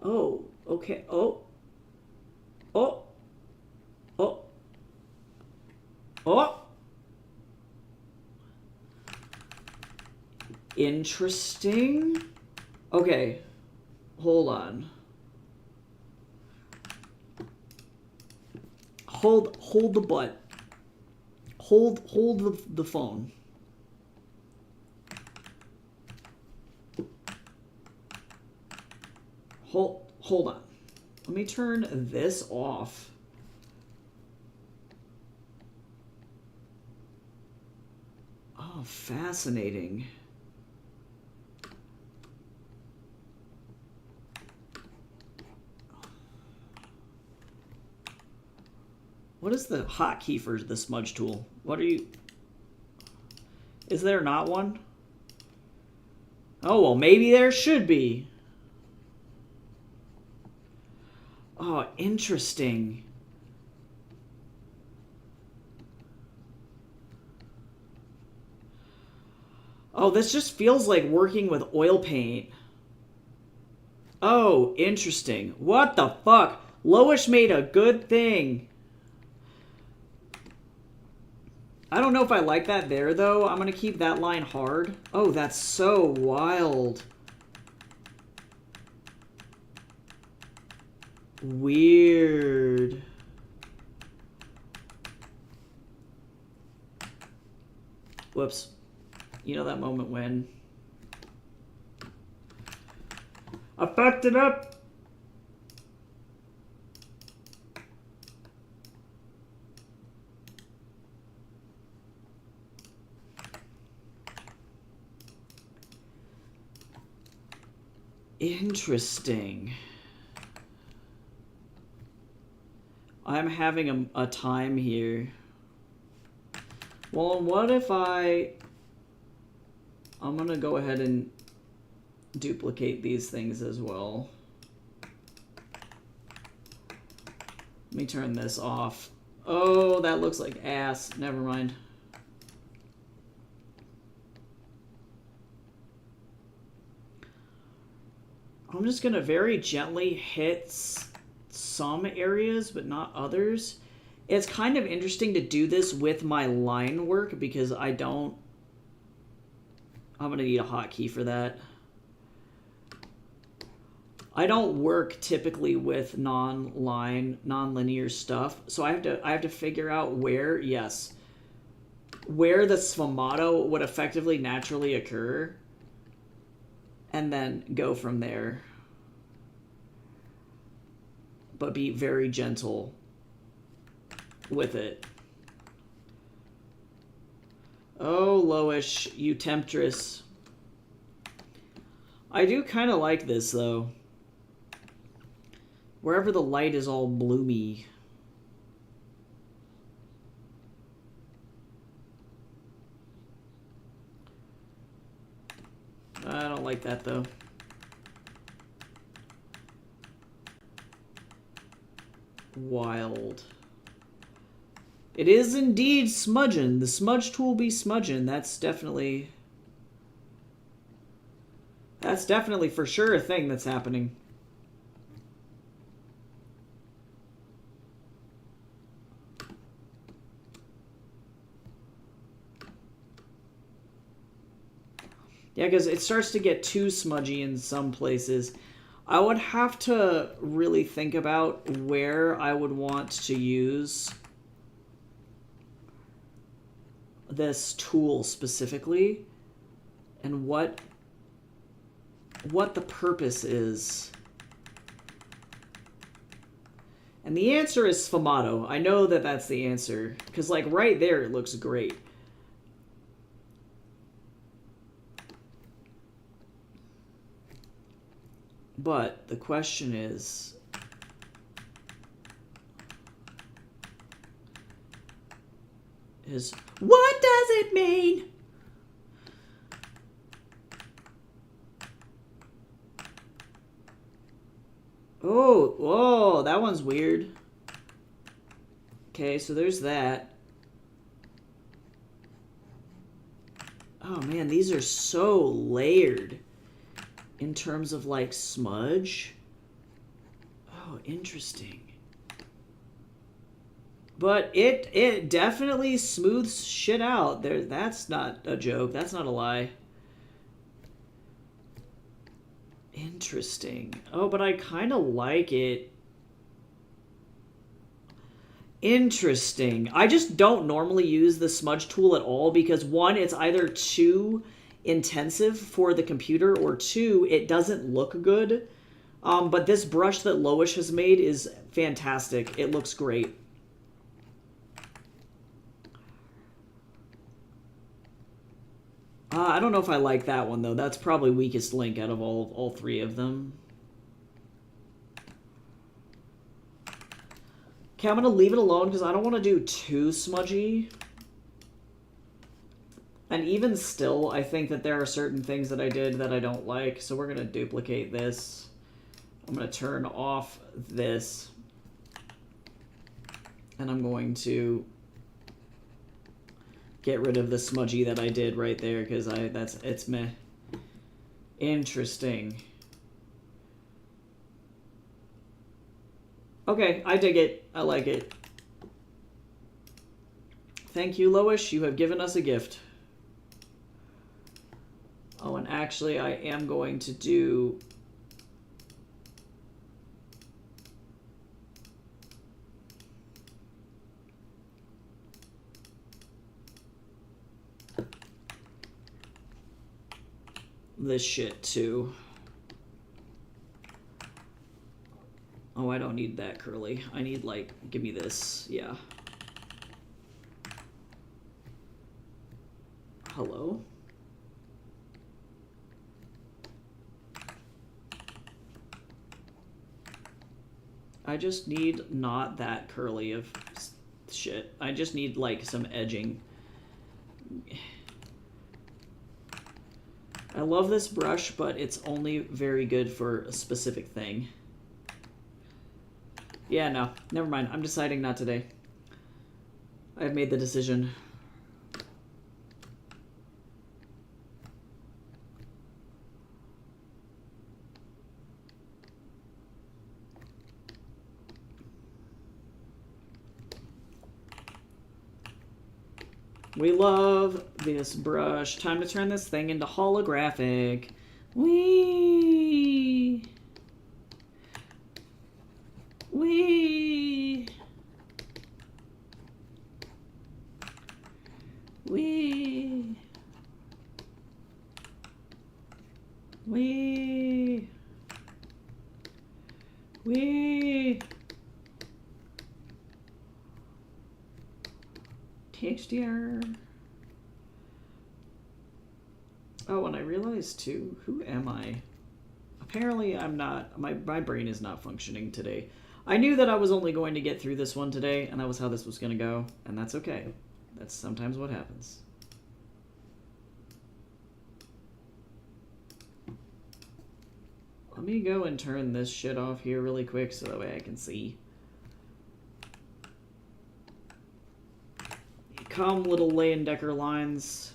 Oh, okay. Oh. Oh. Oh. Oh. Interesting. Okay. Hold on. Hold the butt. Hold the phone. Hold on. Let me turn this off. Oh, fascinating. What is the hotkey for the smudge tool? What are you... Is there not one? Oh, well, maybe there should be. Oh, interesting. Oh, this just feels like working with oil paint. Oh, interesting. What the fuck? Loish made a good thing. I don't know if I like that there, though. I'm going to keep that line hard. Oh, that's so wild. Weird. Whoops. You know that moment when... I fucked it up. Interesting. I'm having a time here. Well, what if I'm gonna go ahead and duplicate these things as well. Let me turn this off. Oh, that looks like ass. Never mind. I'm just gonna very gently hit some areas, but not others. It's kind of interesting to do this with my line work because I'm gonna need a hotkey for that. I don't work typically with non-linear stuff, so I have to figure out where the sfumato would effectively naturally occur, and then go from there. But be very gentle with it. Oh, Loish, you temptress. I do kind of like this, though. Wherever the light is all bloomy. I don't like that, though. Wild. It is indeed smudging. The smudge tool be smudging. That's definitely for sure a thing that's happening. Yeah, because it starts to get too smudgy in some places. I would have to really think about where I would want to use this tool specifically and what the purpose is. And the answer is sfumato. I know that that's the answer because like right there it looks great. But the question is, what does it mean? Oh, whoa, that one's weird. Okay, so there's that. Oh man, these are so layered. In terms of like smudge. Oh, interesting. But it definitely smooths shit out. That's not a joke. That's not a lie. Interesting. Oh, but I kind of like it. Interesting. I just don't normally use the smudge tool at all because one, it's either too intensive for the computer, or two, it doesn't look good. But this brush that Loish has made is fantastic. It looks great. I don't know if I like that one, though. That's probably weakest link out of all three of them. Okay, I'm going to leave it alone because I don't want to do too smudgy. And even still, I think that there are certain things that I did that I don't like. So we're going to duplicate this. I'm going to turn off this. And I'm going to get rid of the smudgy that I did right there because it's meh. Interesting. Okay, I dig it. I like it. Thank you, Loish. You have given us a gift. Oh, and actually, I am going to do... this shit, too. Oh, I don't need that curly. I need, like, give me this. Yeah. Hello? I just need not that curly of shit. I just need, like, some edging. I love this brush, but it's only very good for a specific thing. Yeah, no. Never mind. I'm deciding not today. I've made the decision. We love this brush. Time to turn this thing into holographic. Wee. Wee. Wee. Wee. Wee. Texture. Oh, and I realized too, who am I? Apparently I'm not, my brain is not functioning today. I knew that I was only going to get through this one today, and that was how this was going to go, and that's okay. That's sometimes what happens. Let me go and turn this shit off here really quick so that way I can see. Come, little Leyendecker lines.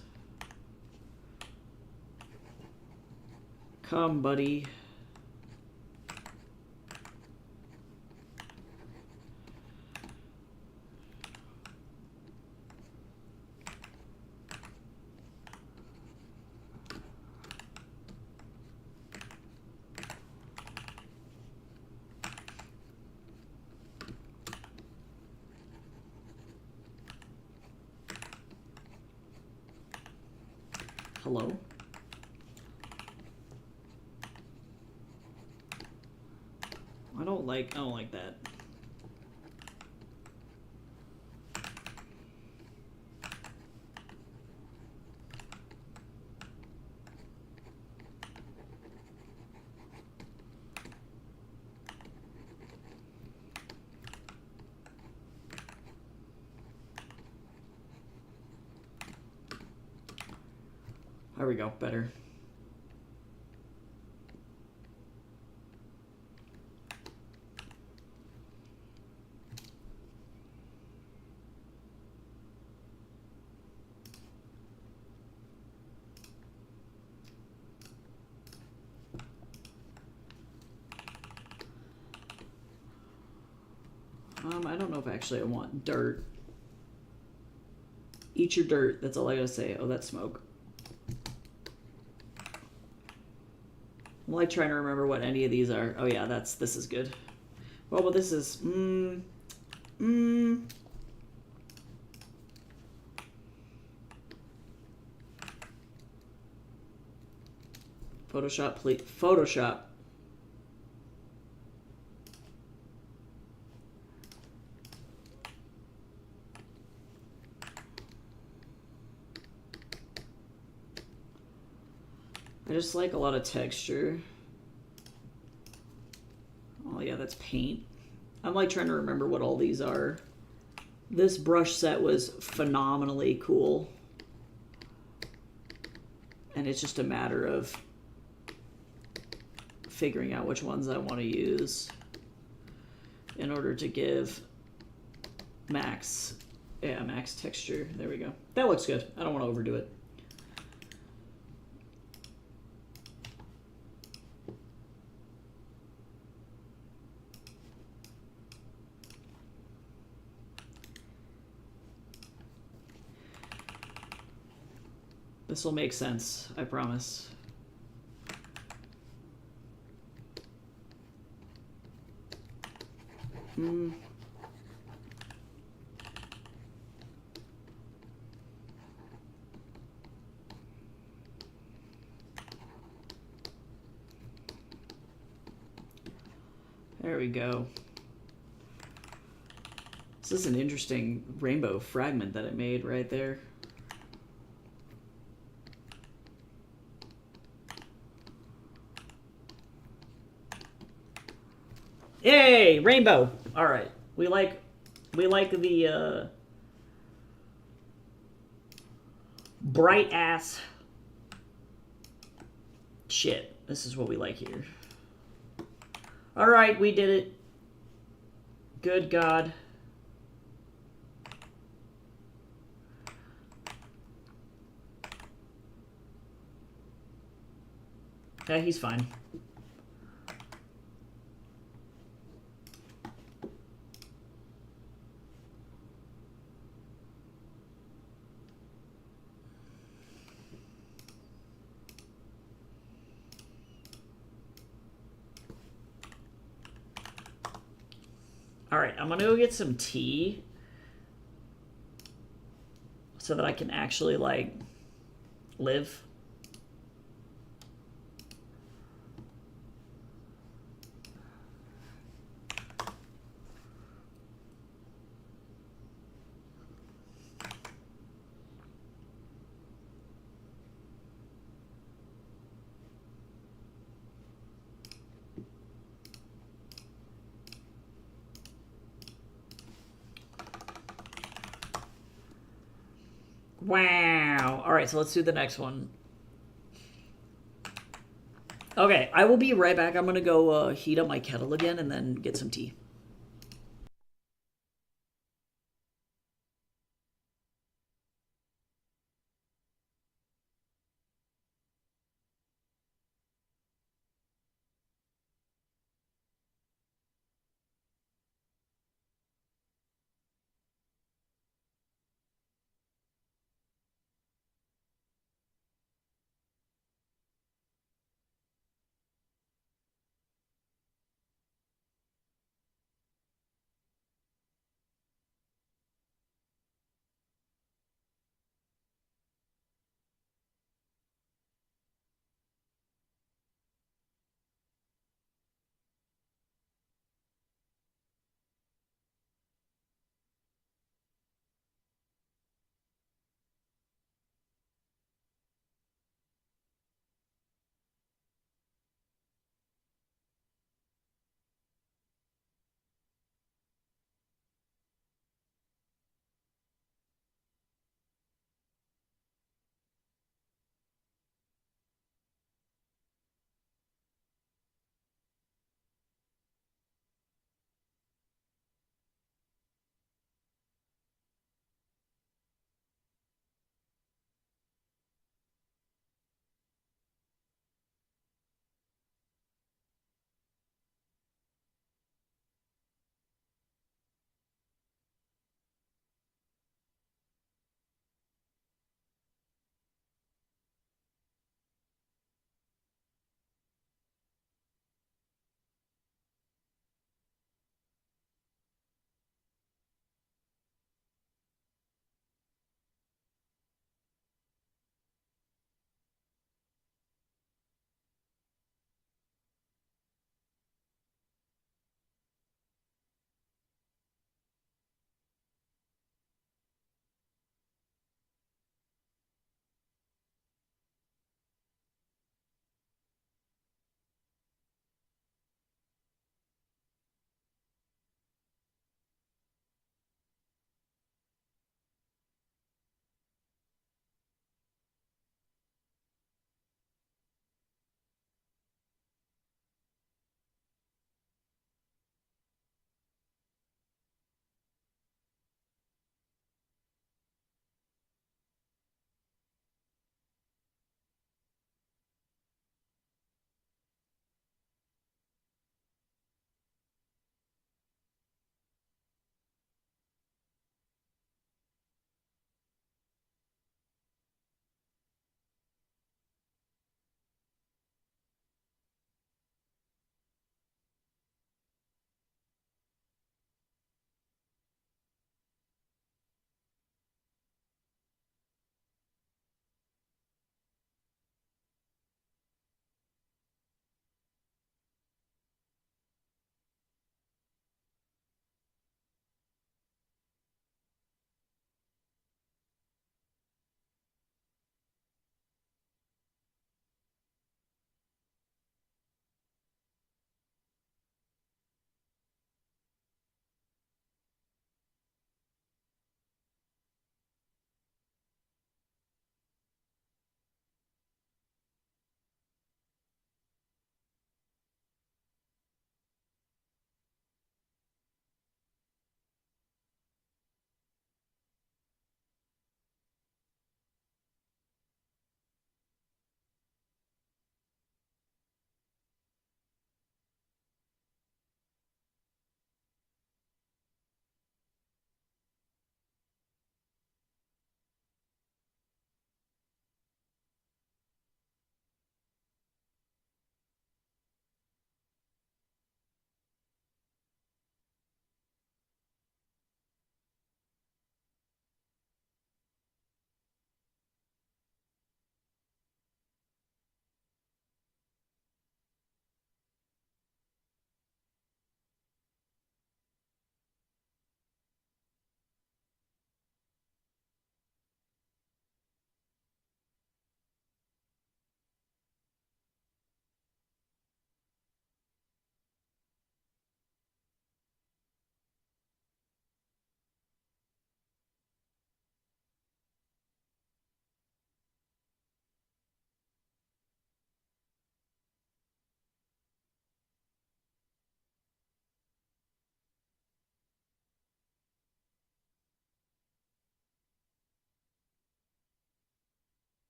Come, buddy. Hello? I don't like that. There we go, better. I don't know if actually I want dirt. Eat your dirt, that's all I gotta say. Oh, that's smoke. I'm like trying to remember what any of these are. Oh yeah, this is good. Well, but this is Photoshop, please. Photoshop. I just like a lot of texture. Oh yeah, that's paint. I'm like trying to remember what all these are. This brush set was phenomenally cool. And it's just a matter of figuring out which ones I want to use in order to give max texture. There we go. That looks good. I don't want to overdo it. This will make sense, I promise. There we go. This is an interesting rainbow fragment that it made right there. Yay, rainbow. All right. We like the bright ass shit. This is what we like here. All right, we did it. Good God. Yeah, he's fine. All right, I'm gonna go get some tea so that I can actually like live. Wow. All right, so let's do the next one. Okay, I will be right back. I'm gonna go heat up my kettle again and then get some tea.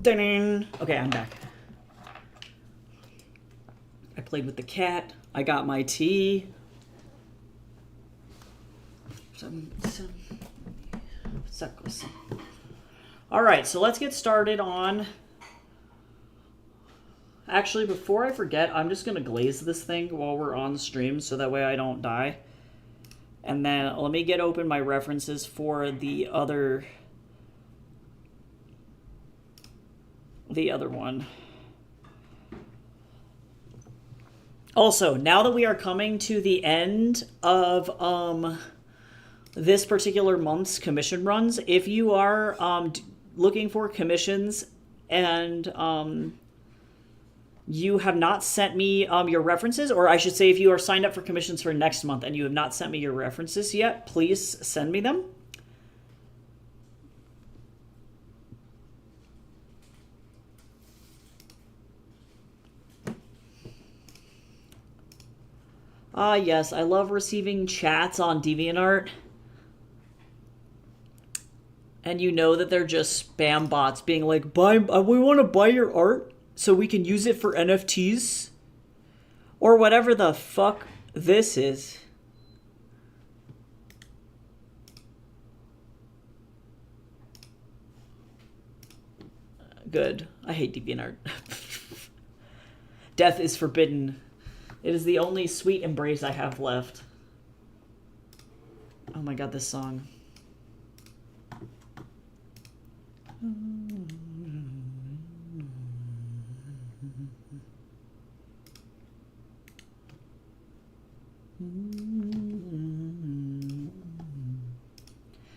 Okay, I'm back. I played with the cat. I got my tea. Some suckles. All right, so let's get started on... Actually, before I forget, I'm just going to glaze this thing while we're on stream so that way I don't die. And then let me get open my references for the other one. Also, now that we are coming to the end of this particular month's commission runs, if you are looking for commissions and you have not sent me your references, or I should say if you are signed up for commissions for next month and you have not sent me your references yet, please send me them. Ah, yes, I love receiving chats on DeviantArt. And you know that they're just spam bots being like, we want to buy your art so we can use it for NFTs. Or whatever the fuck this is. Good. I hate DeviantArt. Death is forbidden. It is the only sweet embrace I have left. Oh my god, this song.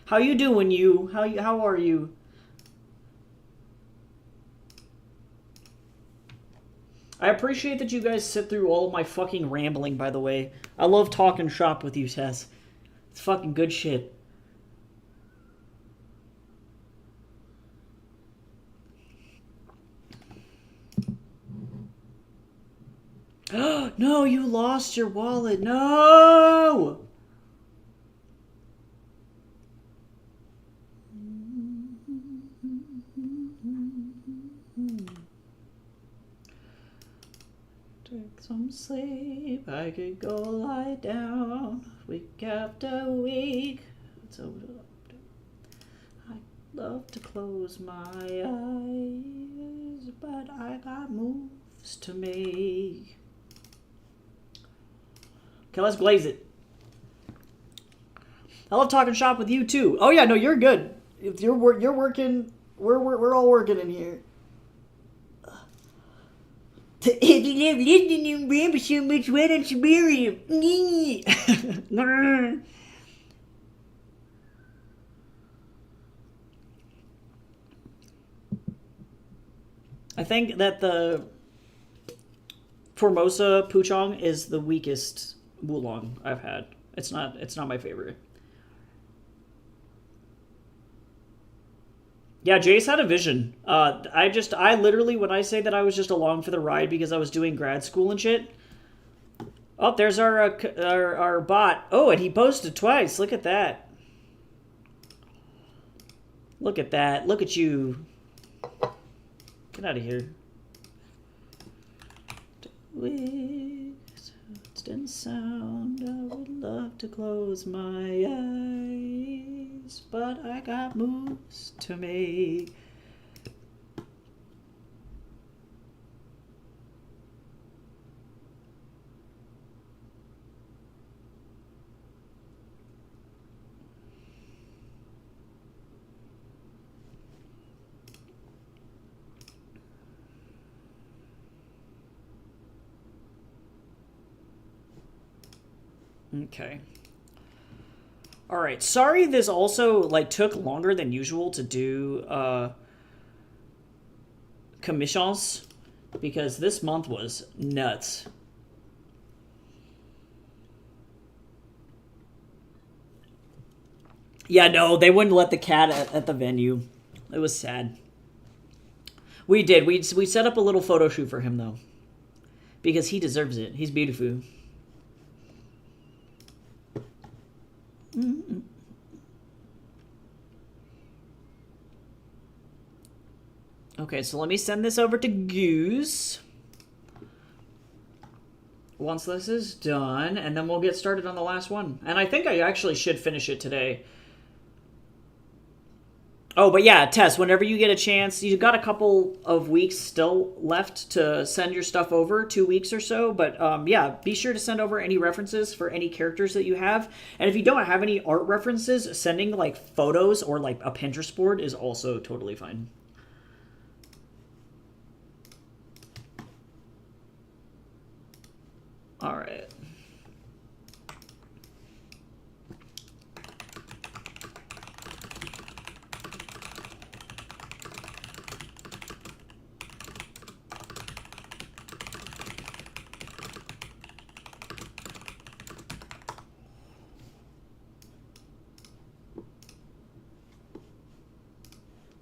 How you doing, you? How are you? I appreciate that you guys sit through all of my fucking rambling, by the way. I love talking shop with you, Tess. It's fucking good shit. No, you lost your wallet. No! Take some sleep. I could go lie down week after week. It's over. I love to close my eyes, but I got moves to make. Okay, let's glaze it. I love talking shop with you too. Oh yeah, no, you're good. If you're working, we're all working in here. If you live listening in Rambo so much, why don't you marry him? I think that the Formosa Puchong is the weakest Wulong I've had. It's not my favorite. Yeah, Jace had a vision. I literally, when I say that I was just along for the ride because I was doing grad school and shit. Oh, there's our bot. Oh, and he posted twice. Look at that. Look at that. Look at you. Get out of here. Distant sound. I would love to close my eyes, but I got moves to make. Okay. All right. Sorry this also took longer than usual to do commissions because this month was nuts. Yeah, no, they wouldn't let the cat at the venue. It was sad. We did. We set up a little photo shoot for him though. Because he deserves it. He's beautiful. Okay, so let me send this over to Goose. Once this is done, and then we'll get started on the last one. And I think I actually should finish it today. Oh, but yeah, Tess, whenever you get a chance, you've got a couple of weeks still left to send your stuff over, 2 weeks or so. But yeah, be sure to send over any references for any characters that you have. And if you don't have any art references, sending like photos or like a Pinterest board is also totally fine. All right.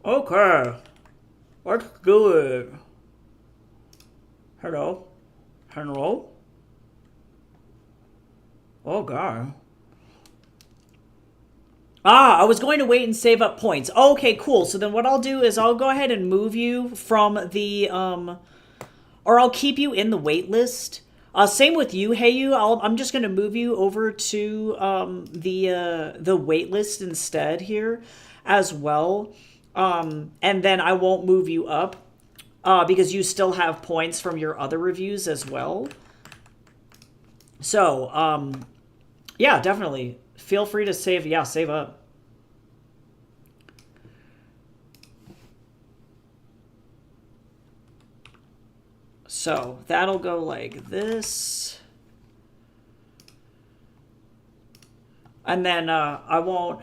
Okay. Let's do it. Hello. Hello. Oh, God. Ah, I was going to wait and save up points. Okay, cool. So then what I'll do is I'll go ahead and move you from the, or I'll keep you in the wait list. Same with you, Heyu. I'm just going to move you over to the wait list instead here as well. And then I won't move you up because you still have points from your other reviews as well. So, yeah, definitely. Feel free to save up. So, that'll go like this. And then I won't...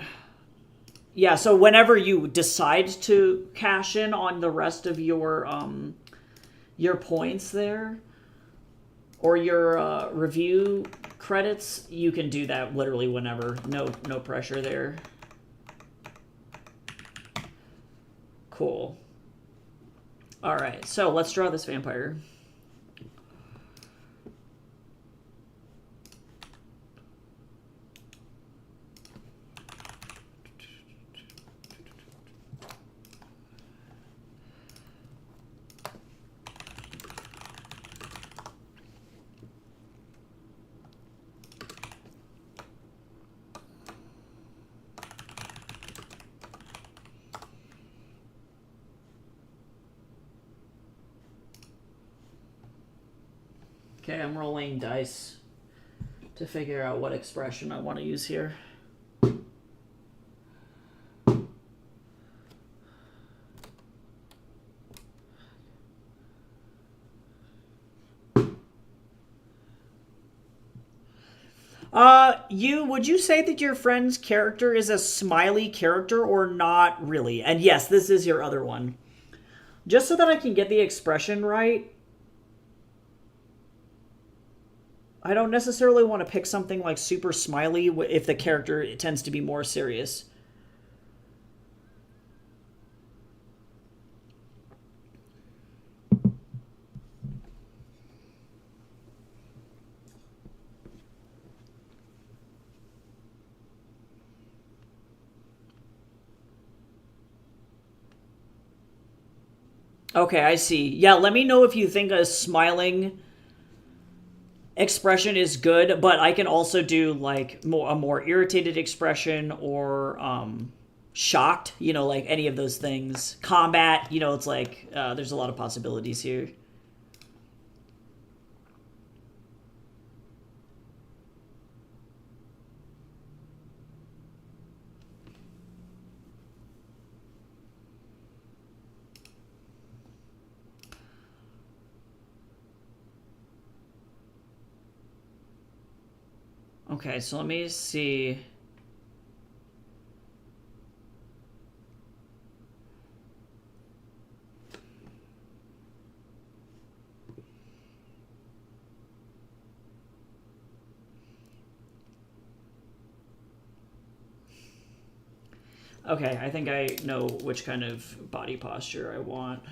Yeah, so whenever you decide to cash in on the rest of your points there, or your review credits, you can do that literally whenever. No pressure there. Cool. All right, so let's draw this vampire. Okay, I'm rolling dice to figure out what expression I want to use here. Would you say that your friend's character is a smiley character or not really? And yes, this is your other one. Just so that I can get the expression right, I don't necessarily want to pick something like super smiley if the character tends to be more serious. Okay, I see. Yeah, let me know if you think a smiling expression is good, but I can also do like a more irritated expression or shocked, like any of those things. Combat, it's like there's a lot of possibilities here. Okay, so let me see. Okay, I think I know which kind of body posture I want.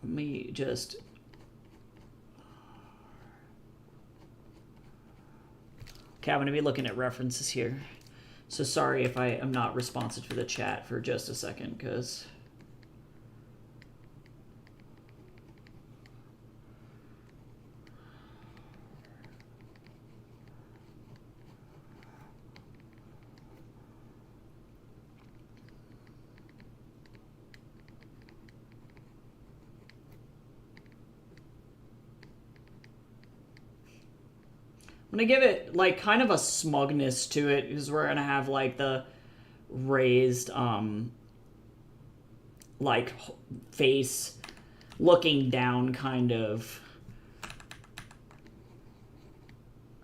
Let me just... Okay, I'm going to be looking at references here. So sorry if I am not responsive to the chat for just a second, because... I'm gonna give it like kind of a smugness to it, because we're gonna have like the raised like face looking down kind of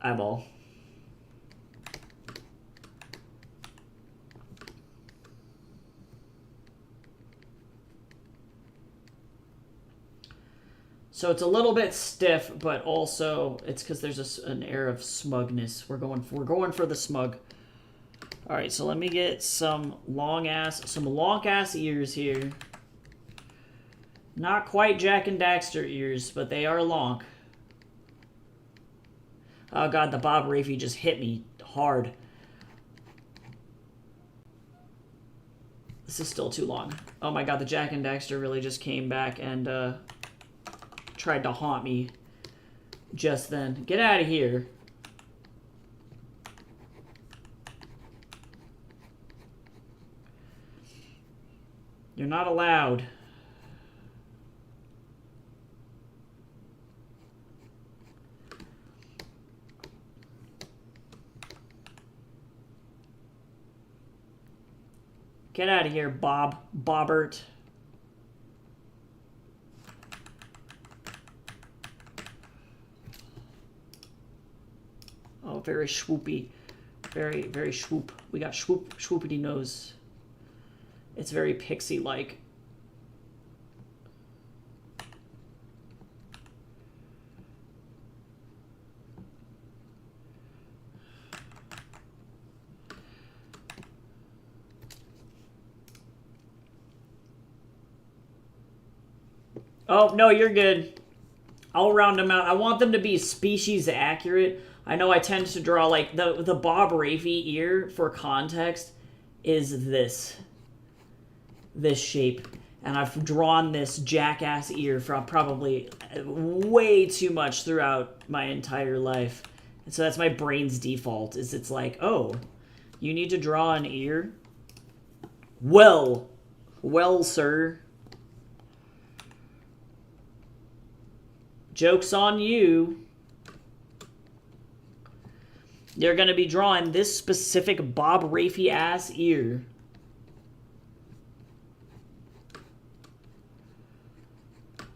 eyeball. So it's a little bit stiff, but also it's because there's an air of smugness. We're going for the smug. All right, so let me get some long ass ears here. Not quite Jak and Daxter ears, but they are long. Oh god, the Bob Rafey just hit me hard. This is still too long. Oh my god, the Jak and Daxter really just came back and tried to haunt me just then. Get out of here. You're not allowed. Get out of here, Bobbert. Oh, very swoopy. Very, very swoop. We got swoopity nose. It's very pixie-like. Oh, no, you're good. I'll round them out. I want them to be species accurate. I know I tend to draw, like, the Bob Rafey ear, for context, is this shape. And I've drawn this jackass ear from probably way too much throughout my entire life. And so that's my brain's default, is it's like, oh, you need to draw an ear? Well, sir. Joke's on you. You're going to be drawing this specific Bob Rafey ass ear.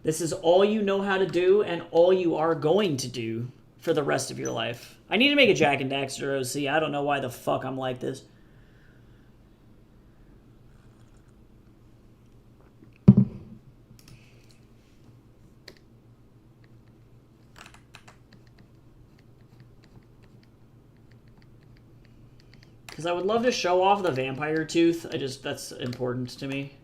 This is all you know how to do and all you are going to do for the rest of your life. I need to make a Jak and Daxter OC. I don't know why the fuck I'm like this. Because I would love to show off the vampire tooth. That's important to me.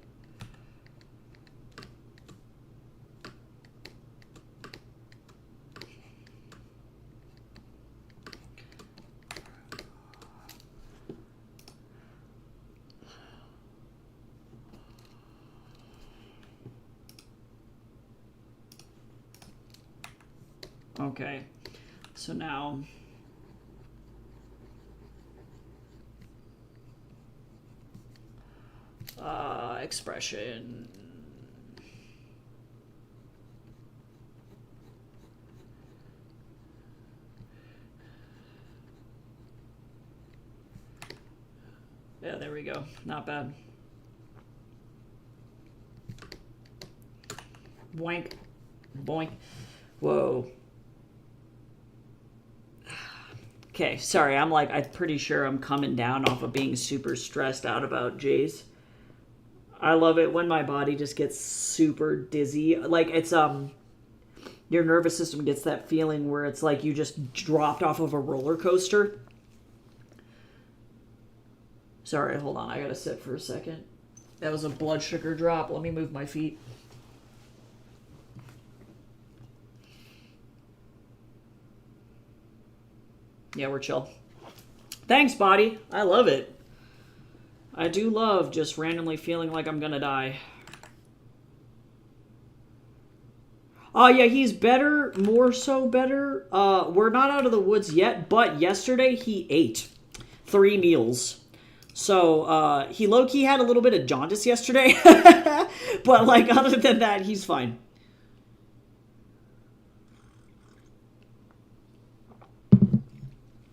Okay, so now expression. Yeah, there we go. Not bad. Boink. Boink. Whoa. Okay, sorry, I'm pretty sure I'm coming down off of being super stressed out about Jace. I love it when my body just gets super dizzy. Like, it's, your nervous system gets that feeling where it's like you just dropped off of a roller coaster. Sorry, hold on, I gotta sit for a second. That was a blood sugar drop. Let me move my feet. Yeah, we're chill. Thanks, body. I love it. I do love just randomly feeling like I'm gonna die. Oh, yeah, he's better, more so better. We're not out of the woods yet, but yesterday he ate 3 meals. So, he low-key had a little bit of jaundice yesterday. But, like, other than that, he's fine.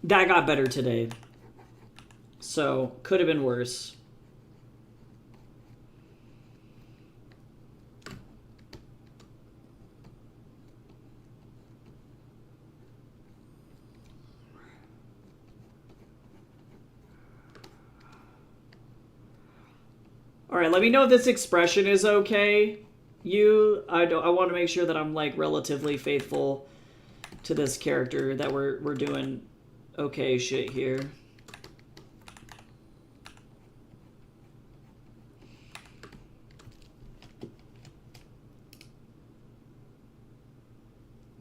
That got better today. So, could have been worse. All right, let me know if this expression is okay. I want to make sure that I'm like relatively faithful to this character, that we're doing okay shit here.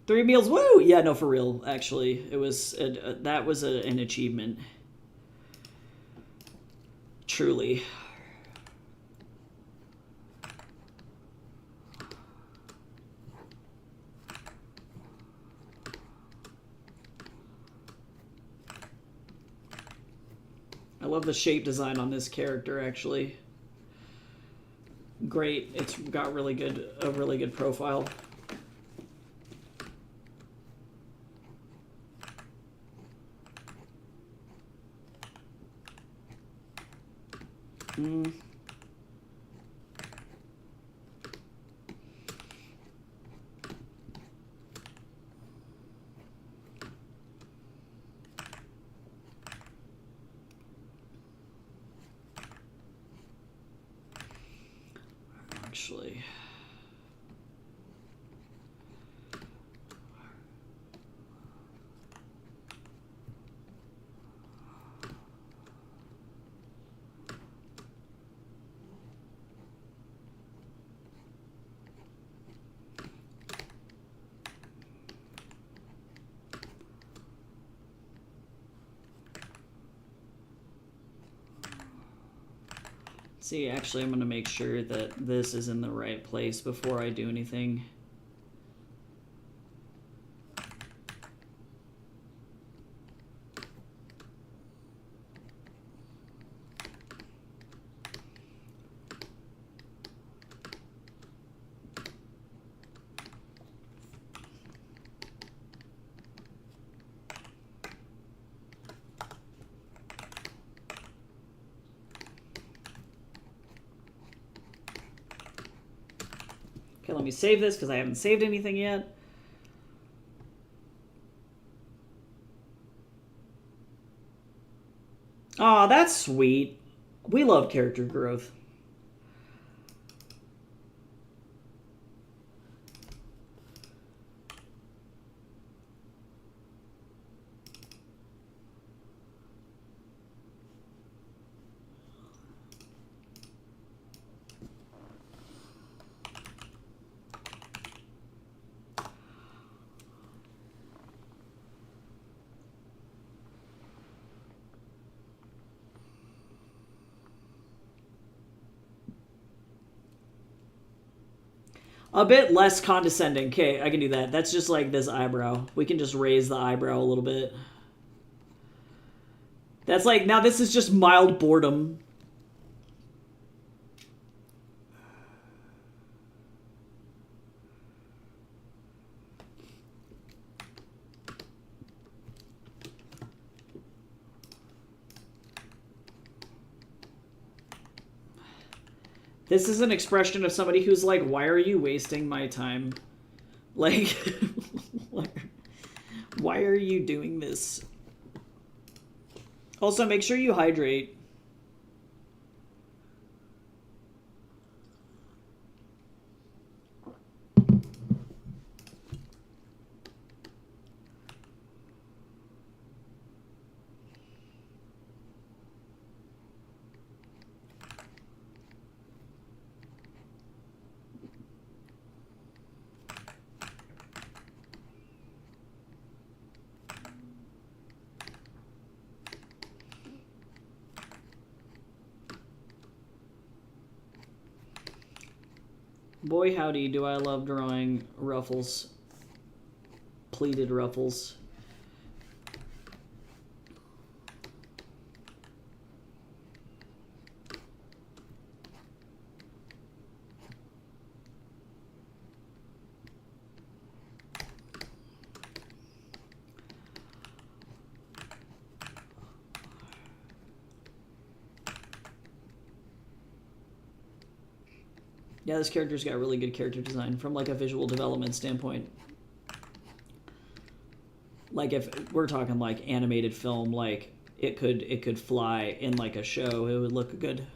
Three meals, woo! Yeah, no, for real. Actually, it was that was an achievement. Truly. I love the shape design on this character, actually. Great. It's got a really good profile. Actually. See, actually, I'm going to make sure that this is in the right place before I do anything. Okay, let me save this because I haven't saved anything yet. Aw, that's sweet. We love character growth. A bit less condescending. Okay, I can do that. That's just like this eyebrow. We can just raise the eyebrow a little bit. That's like, now this is just mild boredom. This is an expression of somebody who's like, why are you wasting my time? Like, why are you doing this? Also, make sure you hydrate. Boy, howdy, do I love drawing ruffles. Pleated ruffles. Yeah, this character's got really good character design from like a visual development standpoint. Like if we're talking like animated film, like it could fly in like a show. It would look good.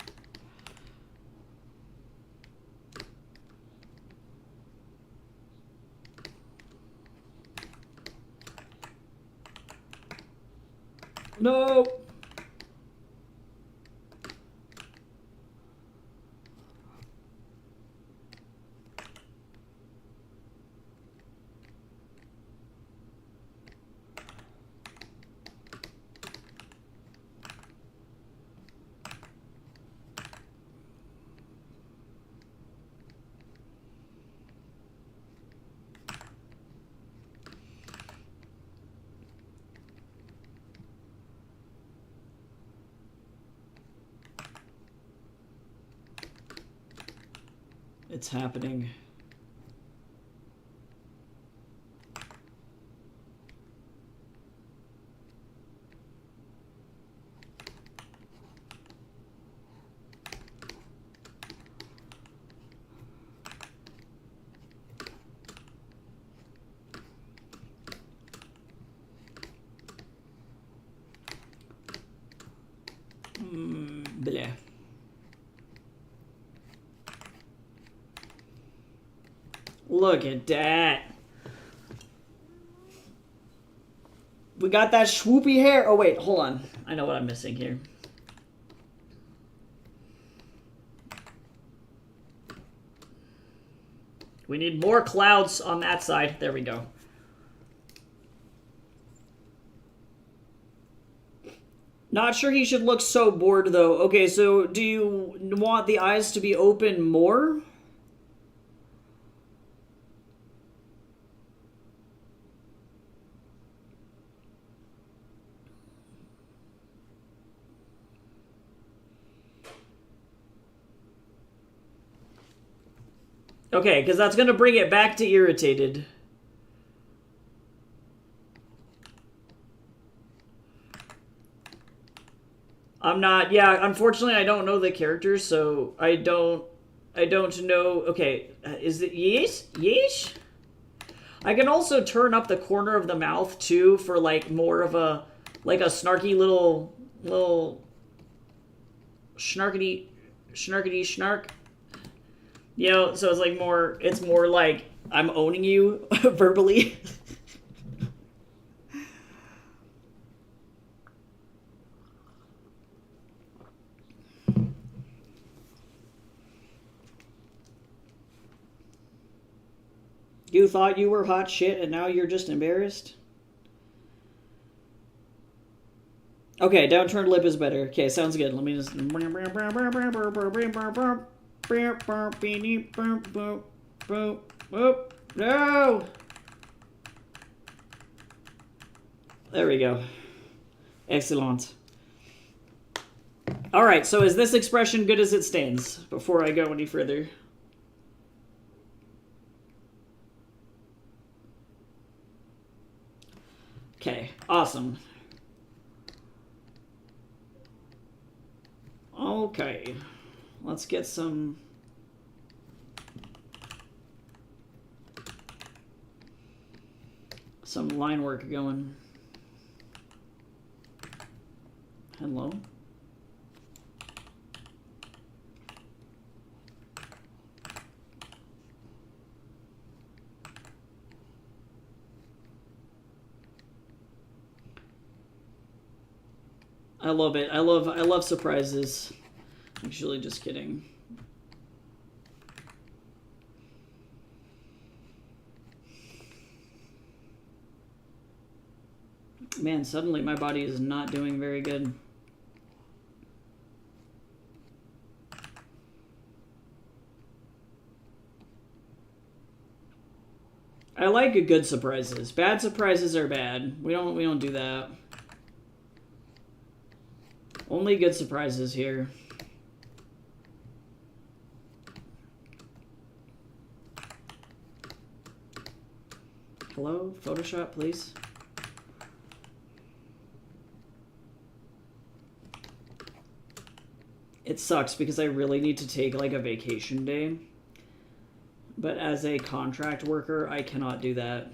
No. It's happening. Bleh. Look at that. We got that swoopy hair. Oh, wait, hold on. I know what I'm missing here. We need more clouds on that side. There we go. Not sure he should look so bored, though. Okay, so do you want the eyes to be open more? Okay, because that's going to bring it back to irritated. I'm not, yeah, unfortunately I don't know the characters, so I don't know. Okay, is it yeesh? Yeesh? I can also turn up the corner of the mouth too for like more of a, like a snarky little snarkety snark. You know, so it's like more, it's more like I'm owning you verbally. You thought you were hot shit and now you're just embarrassed? Okay, downturned lip is better. Okay, sounds good. Let me just... No! There we go. Excellent. Alright, so is this expression good as it stands? Before I go any further. Okay, awesome. Okay, let's get some line work going. Hello? I love it. I love surprises. Actually, just kidding. Man, suddenly my body is not doing very good. I like good surprises. Bad surprises are bad. We don't do that. Only good surprises here. Hello, Photoshop, please. It sucks because I really need to take like a vacation day. But as a contract worker, I cannot do that.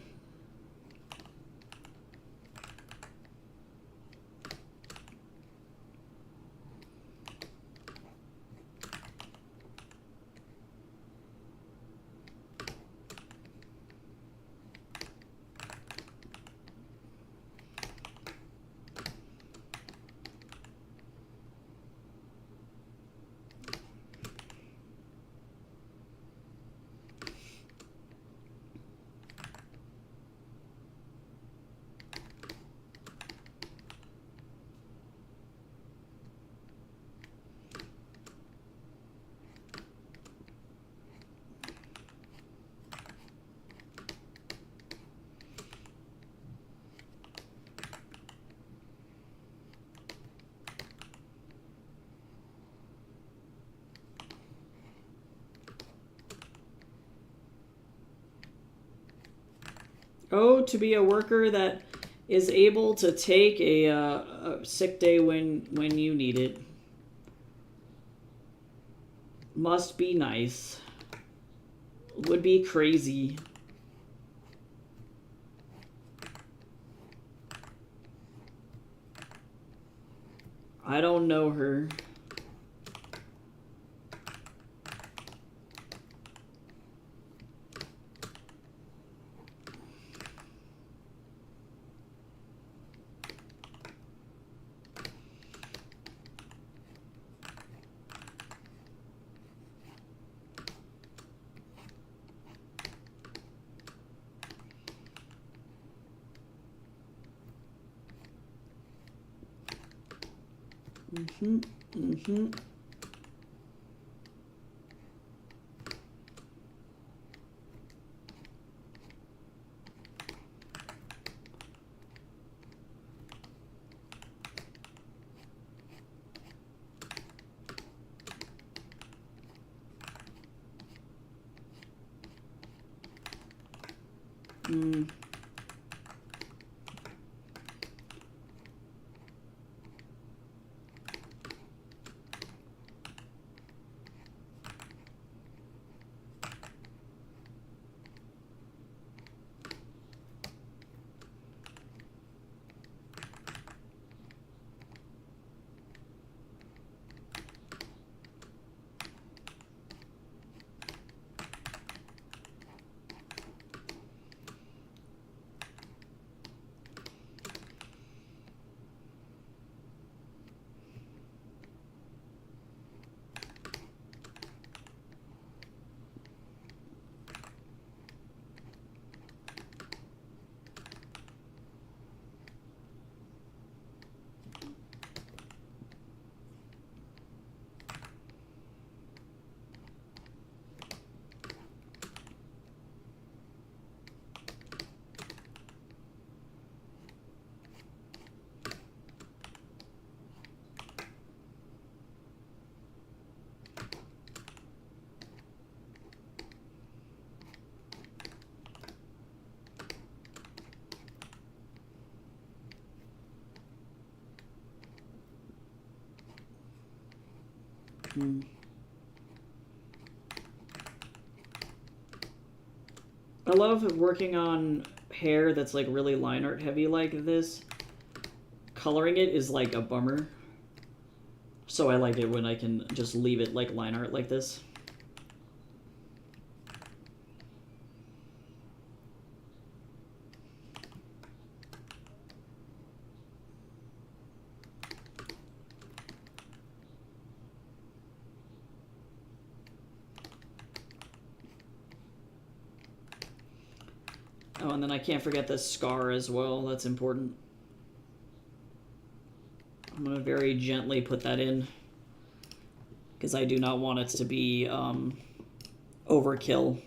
Oh, to be a worker that is able to take a sick day when you need it. Must be nice. Would be crazy. I don't know her. Mm-hmm. I love working on hair that's like really line art heavy like this. Coloring it is like a bummer. So I like it when I can just leave it like line art like this. Oh, and then I can't forget the scar as well. That's important. I'm going to very gently put that in because I do not want it to be overkill.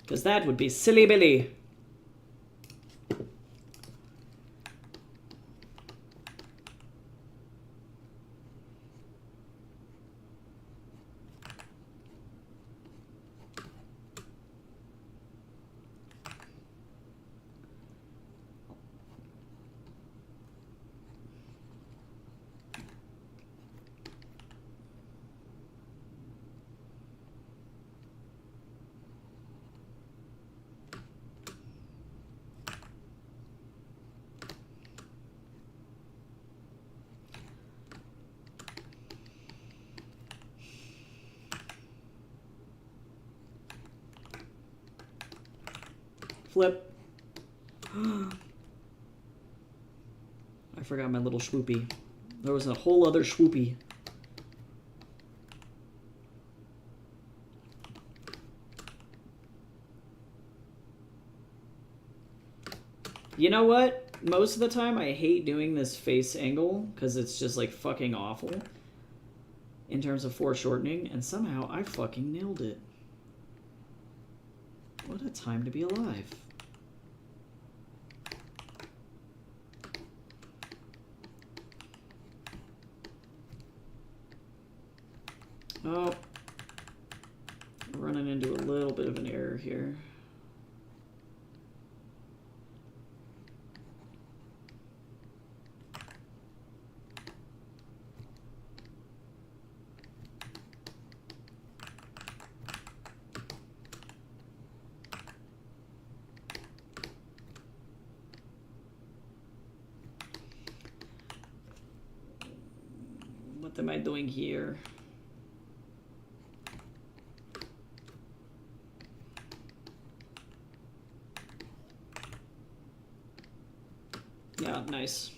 Because that would be silly Billy. Flip. I forgot my little swoopy. There was a whole other swoopy. You know what? Most of the time I hate doing this face angle because it's just like fucking awful in terms of foreshortening, and somehow I fucking nailed it. What a time to be alive. Oh, running into a little bit of an error here. What am I doing here? Yeah, nice.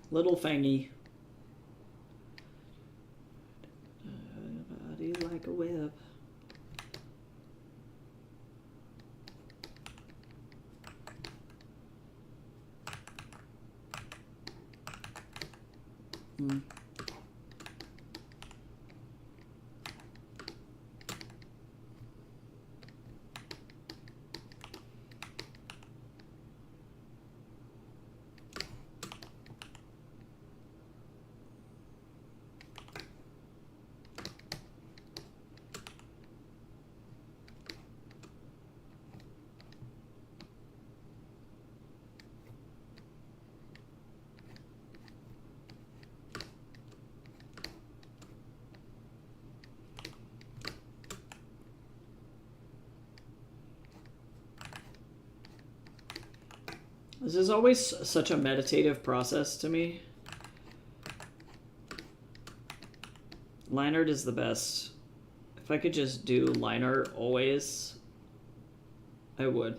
Little fangy. Body like a whip. This is always such a meditative process to me. Line art is the best. If I could just do line art always, I would.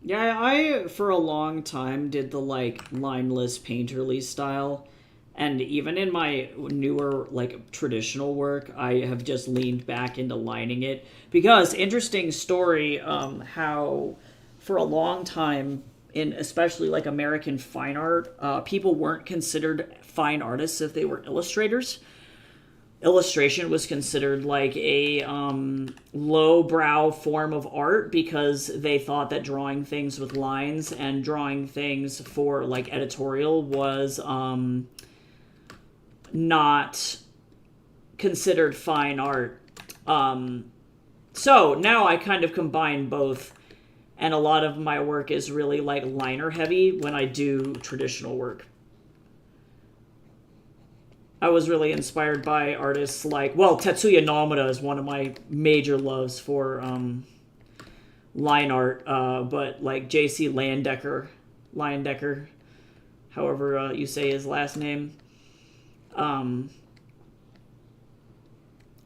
Yeah, I, for a long time, did the, like, lineless painterly style. And even in my newer, like, traditional work, I have just leaned back into lining it. Because, interesting story, how, for a long time, in especially, like, American fine art, people weren't considered fine artists if they were illustrators. illustration was considered like a lowbrow form of art because they thought that drawing things with lines and drawing things for like editorial was not considered fine art. So now I kind of combine both, and a lot of my work is really like liner heavy when I do traditional work. I was really inspired by artists like, well, Tetsuya Nomura is one of my major loves for line art, but like J.C. Leyendecker, however you say his last name, and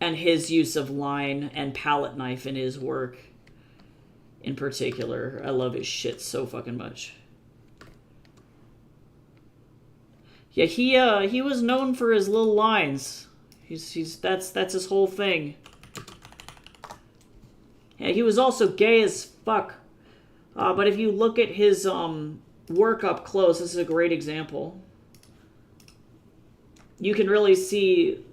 his use of line and palette knife in his work in particular. I love his shit so fucking much. Yeah, he was known for his little lines. That's his whole thing. Yeah, he was also gay as fuck. But if you look at his work up close, this is a great example. You can really see,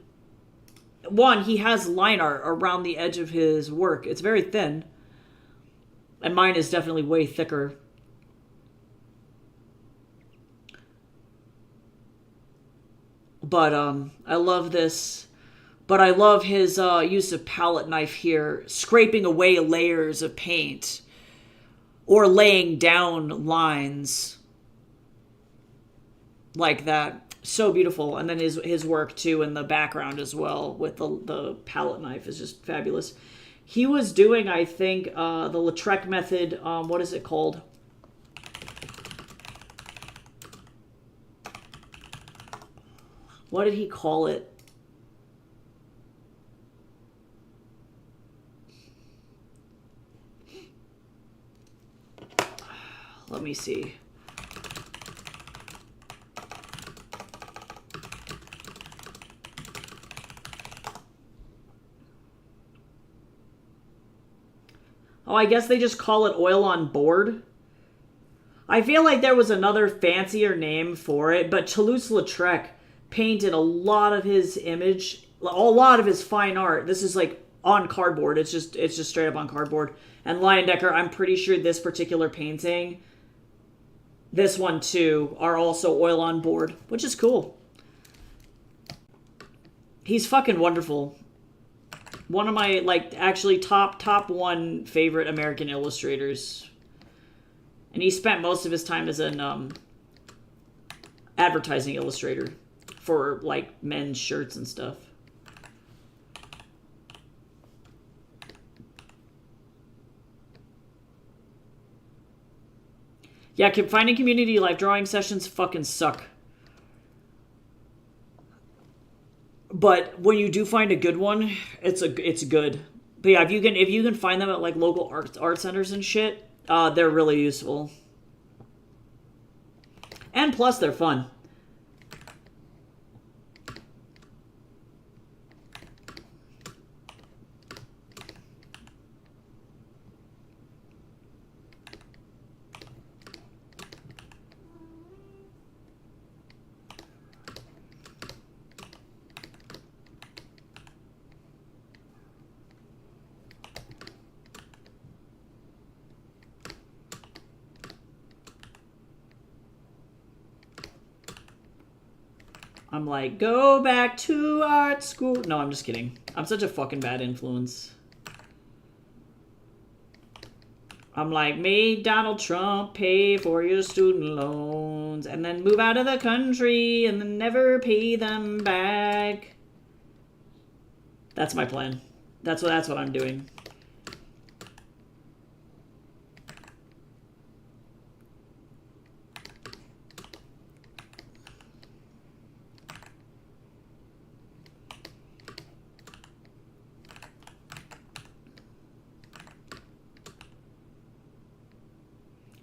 one, he has line art around the edge of his work. It's very thin. And mine is definitely way thicker. But I love this. But I love his use of palette knife here, scraping away layers of paint or laying down lines like that. So beautiful. And then his work too in the background as well with the palette knife is just fabulous. He was doing, I think, the Lautrec method. What is it called? What did he call it? Let me see. Oh, I guess they just call it oil on board. I feel like there was another fancier name for it, but Toulouse-Lautrec painted a lot of his fine art. This is like on cardboard. It's just straight up on cardboard. And Leyendecker, I'm pretty sure this particular painting, this one too, are also oil on board, which is cool. He's fucking wonderful. One of my, like, actually top one favorite American illustrators. And he spent most of his time as an advertising illustrator for, like, men's shirts and stuff. Yeah, finding community live drawing sessions fucking suck. But when you do find a good one, it's good. But yeah, if you can find them at like local art centers and shit, they're really useful. And plus, they're fun. I'm like, go back to art school. No, I'm just kidding. I'm such a fucking bad influence. I'm like, make Donald Trump pay for your student loans and then move out of the country and then never pay them back. That's my plan. That's what I'm doing.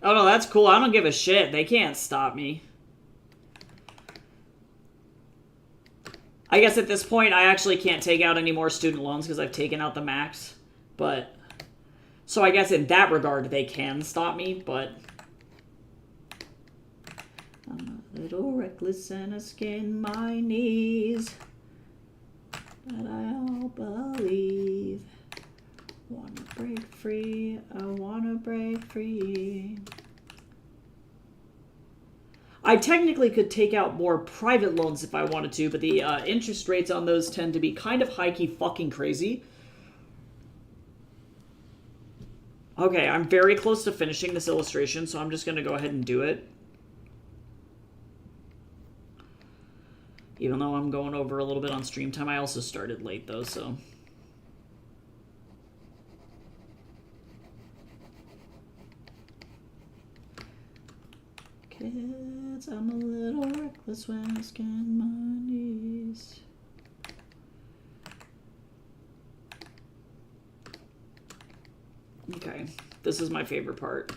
Oh no, that's cool. I don't give a shit. They can't stop me. I guess at this point, I actually can't take out any more student loans because I've taken out the max. But, so I guess in that regard, they can stop me, but I'm a little reckless and I skin my knees. But I'll believe. Wanna break free, I wanna break free. I technically could take out more private loans if I wanted to, but the interest rates on those tend to be kind of high-key fucking crazy. Okay, I'm very close to finishing this illustration, so I'm just going to go ahead and do it. Even though I'm going over a little bit on stream time, I also started late, though, so... Kids, I'm a little reckless when I scan my knees. Okay, this is my favorite part.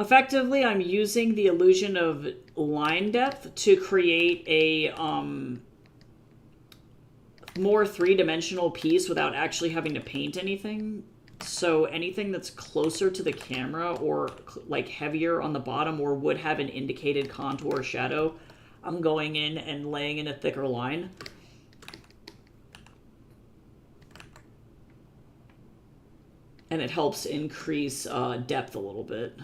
Effectively, I'm using the illusion of line depth to create a more three-dimensional piece without actually having to paint anything. So anything that's closer to the camera or like heavier on the bottom or would have an indicated contour shadow, I'm going in and laying in a thicker line. And it helps increase depth a little bit.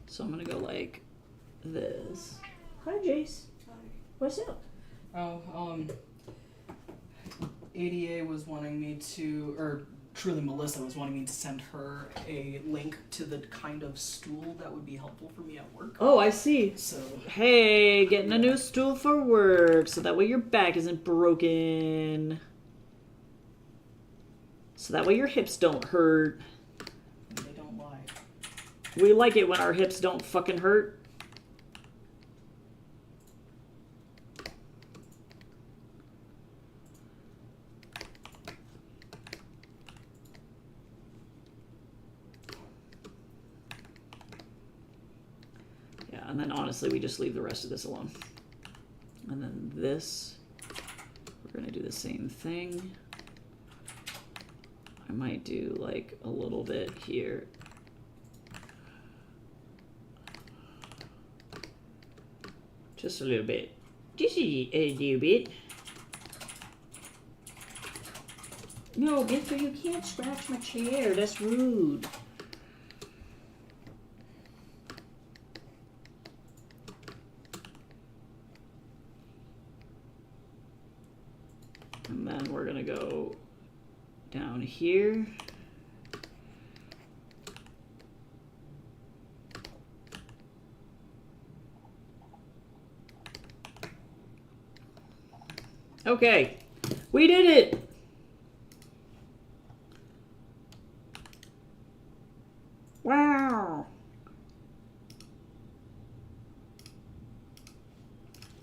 So I'm gonna go like this. Hi, Jace. Hi. What's up? Oh, ADA was wanting me to, or truly Melissa was wanting me to send her a link to the kind of stool that would be helpful for me at work. Oh, I see. So, Hey, getting a new stool for work, so that way your back isn't broken. So that way your hips don't hurt. they don't lie. We like it when our hips don't fucking hurt. Yeah, and then honestly, we just leave the rest of this alone. And then this, we're gonna do the same thing. I might do like a little bit here. Just a little bit. Just a little bit. No, Victor, you can't scratch my chair. That's rude. And then we're gonna go down here. Okay, we did it. Wow.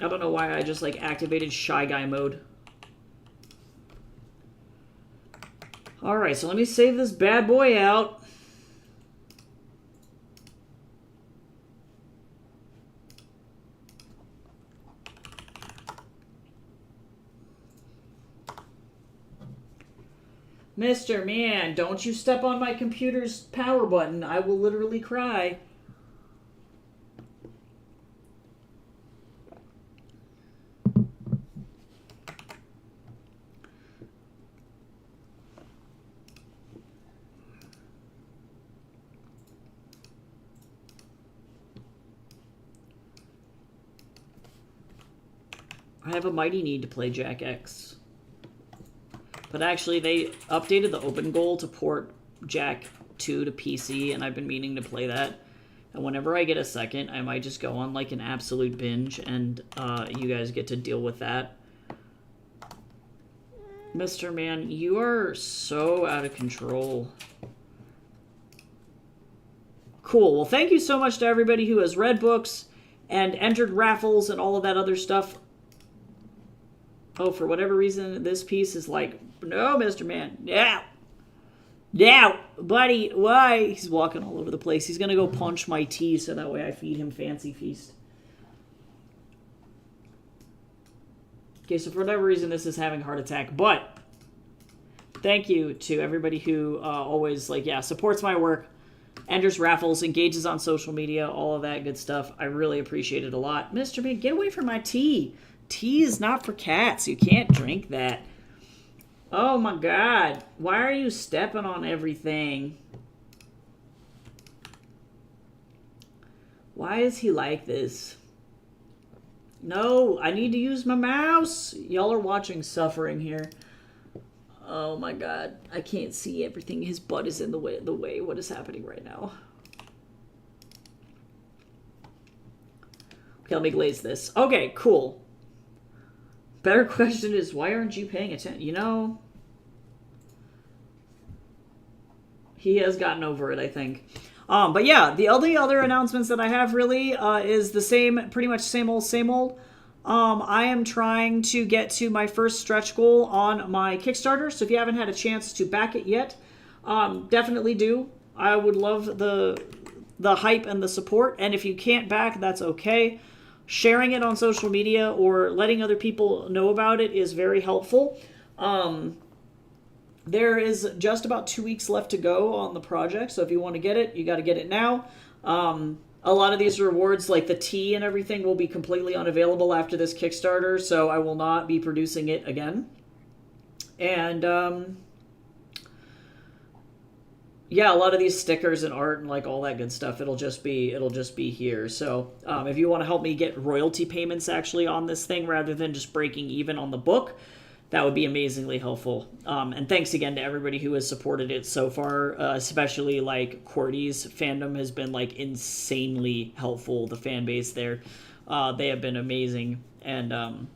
I don't know why I just like activated Shy Guy mode. Alright, so let me save this bad boy out. Mr. Man, don't you step on my computer's power button. I will literally cry. I have a mighty need to play Jack X. But actually, they updated the Open Goal to port Jack 2 to PC, and I've been meaning to play that. And whenever I get a second, I might just go on like an absolute binge, and you guys get to deal with that. Mr. Man, you are so out of control. Cool. Well, thank you so much to everybody who has read books and entered raffles and all of that other stuff. Oh, for whatever reason, this piece is like, no, Mr. Man. Yeah. Yeah, buddy, why? He's walking all over the place. He's going to go punch my tea so that way I feed him Fancy Feast. Okay, so for whatever reason, this is having a heart attack. But thank you to everybody who always, like, yeah, supports my work, enters raffles, engages on social media, all of that good stuff. I really appreciate it a lot. Mr. Man, get away from my tea. Tea is not for cats. You can't drink that. Oh my god. Why are you stepping on everything? Why is he like this? No, I need to use my mouse. Y'all are watching suffering here. Oh my god. I can't see everything. His butt is in the way. What is happening right now? Okay, let me glaze this. Okay, cool. Better question is, why aren't you paying attention? You know, he has gotten over it, I think. But yeah, the only other announcements that I have really is the same, pretty much same old, same old. I am trying to get to my first stretch goal on my Kickstarter. So if you haven't had a chance to back it yet, definitely do. I would love the hype and the support. And if you can't back, that's okay. Sharing it on social media or letting other people know about it is very helpful. There is just about 2 weeks left to go on the project, so if you want to get it, you got to get it now. A lot of these rewards, like the tea and everything, will be completely unavailable after this Kickstarter, so I will not be producing it again. And yeah, a lot of these stickers and art and like all that good stuff, it'll just be here. So if you want to help me get royalty payments actually on this thing rather than just breaking even on the book, that would be amazingly helpful. And thanks again to everybody who has supported it so far, especially like QWERTY's fandom has been like insanely helpful. The fan base there, they have been amazing and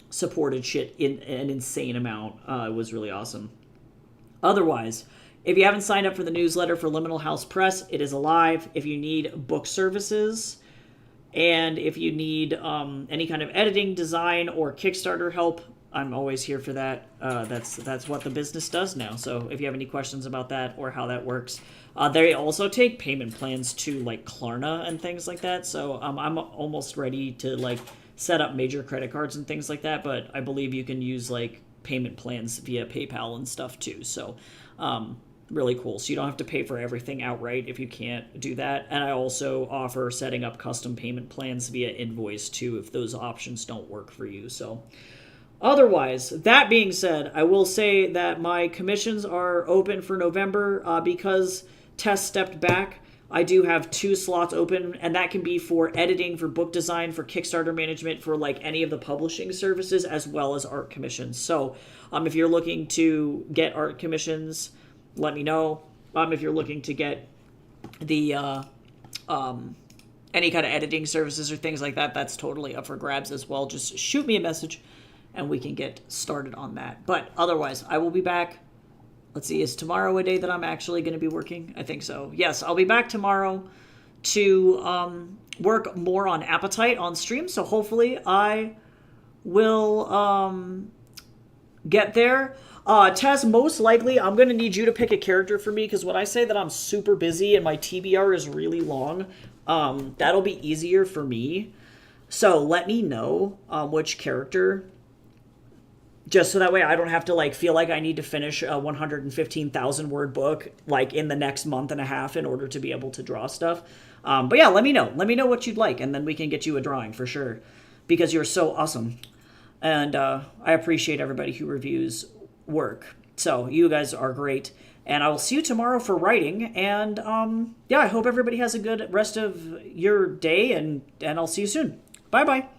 supported shit in an insane amount. It was really awesome. Otherwise, if you haven't signed up for the newsletter for Liminal House Press, it is alive. If you need book services and if you need any kind of editing, design, or Kickstarter help, I'm always here for that. That's what the business does now. So if you have any questions about that or how that works, they also take payment plans to like Klarna and things like that. So I'm almost ready to like set up major credit cards and things like that. But I believe you can use like payment plans via PayPal and stuff too. So really cool. So you don't have to pay for everything outright if you can't do that. And I also offer setting up custom payment plans via invoice too if those options don't work for you. So otherwise, that being said, I will say that my commissions are open for November because Tess stepped back. I do have 2 slots open, and that can be for editing, for book design, for Kickstarter management, for like any of the publishing services, as well as art commissions. So if you're looking to get art commissions, let me know. If you're looking to get the any kind of editing services or things like that, that's totally up for grabs as well. Just shoot me a message and we can get started on that. But otherwise, I will be back. Let's see, is tomorrow a day that I'm actually going to be working? I think so. Yes, I'll be back tomorrow to work more on Appetite on stream. So hopefully I will get there. Tess, most likely I'm going to need you to pick a character for me because when I say that I'm super busy and my TBR is really long, that'll be easier for me. So let me know which character, just so that way I don't have to like feel like I need to finish a 115,000 word book like in the next month and a half in order to be able to draw stuff. But yeah, let me know. Let me know what you'd like, and then we can get you a drawing for sure because you're so awesome. And I appreciate everybody who reviews work. So you guys are great. And I will see you tomorrow for writing. And yeah, I hope everybody has a good rest of your day, and I'll see you soon. Bye-bye.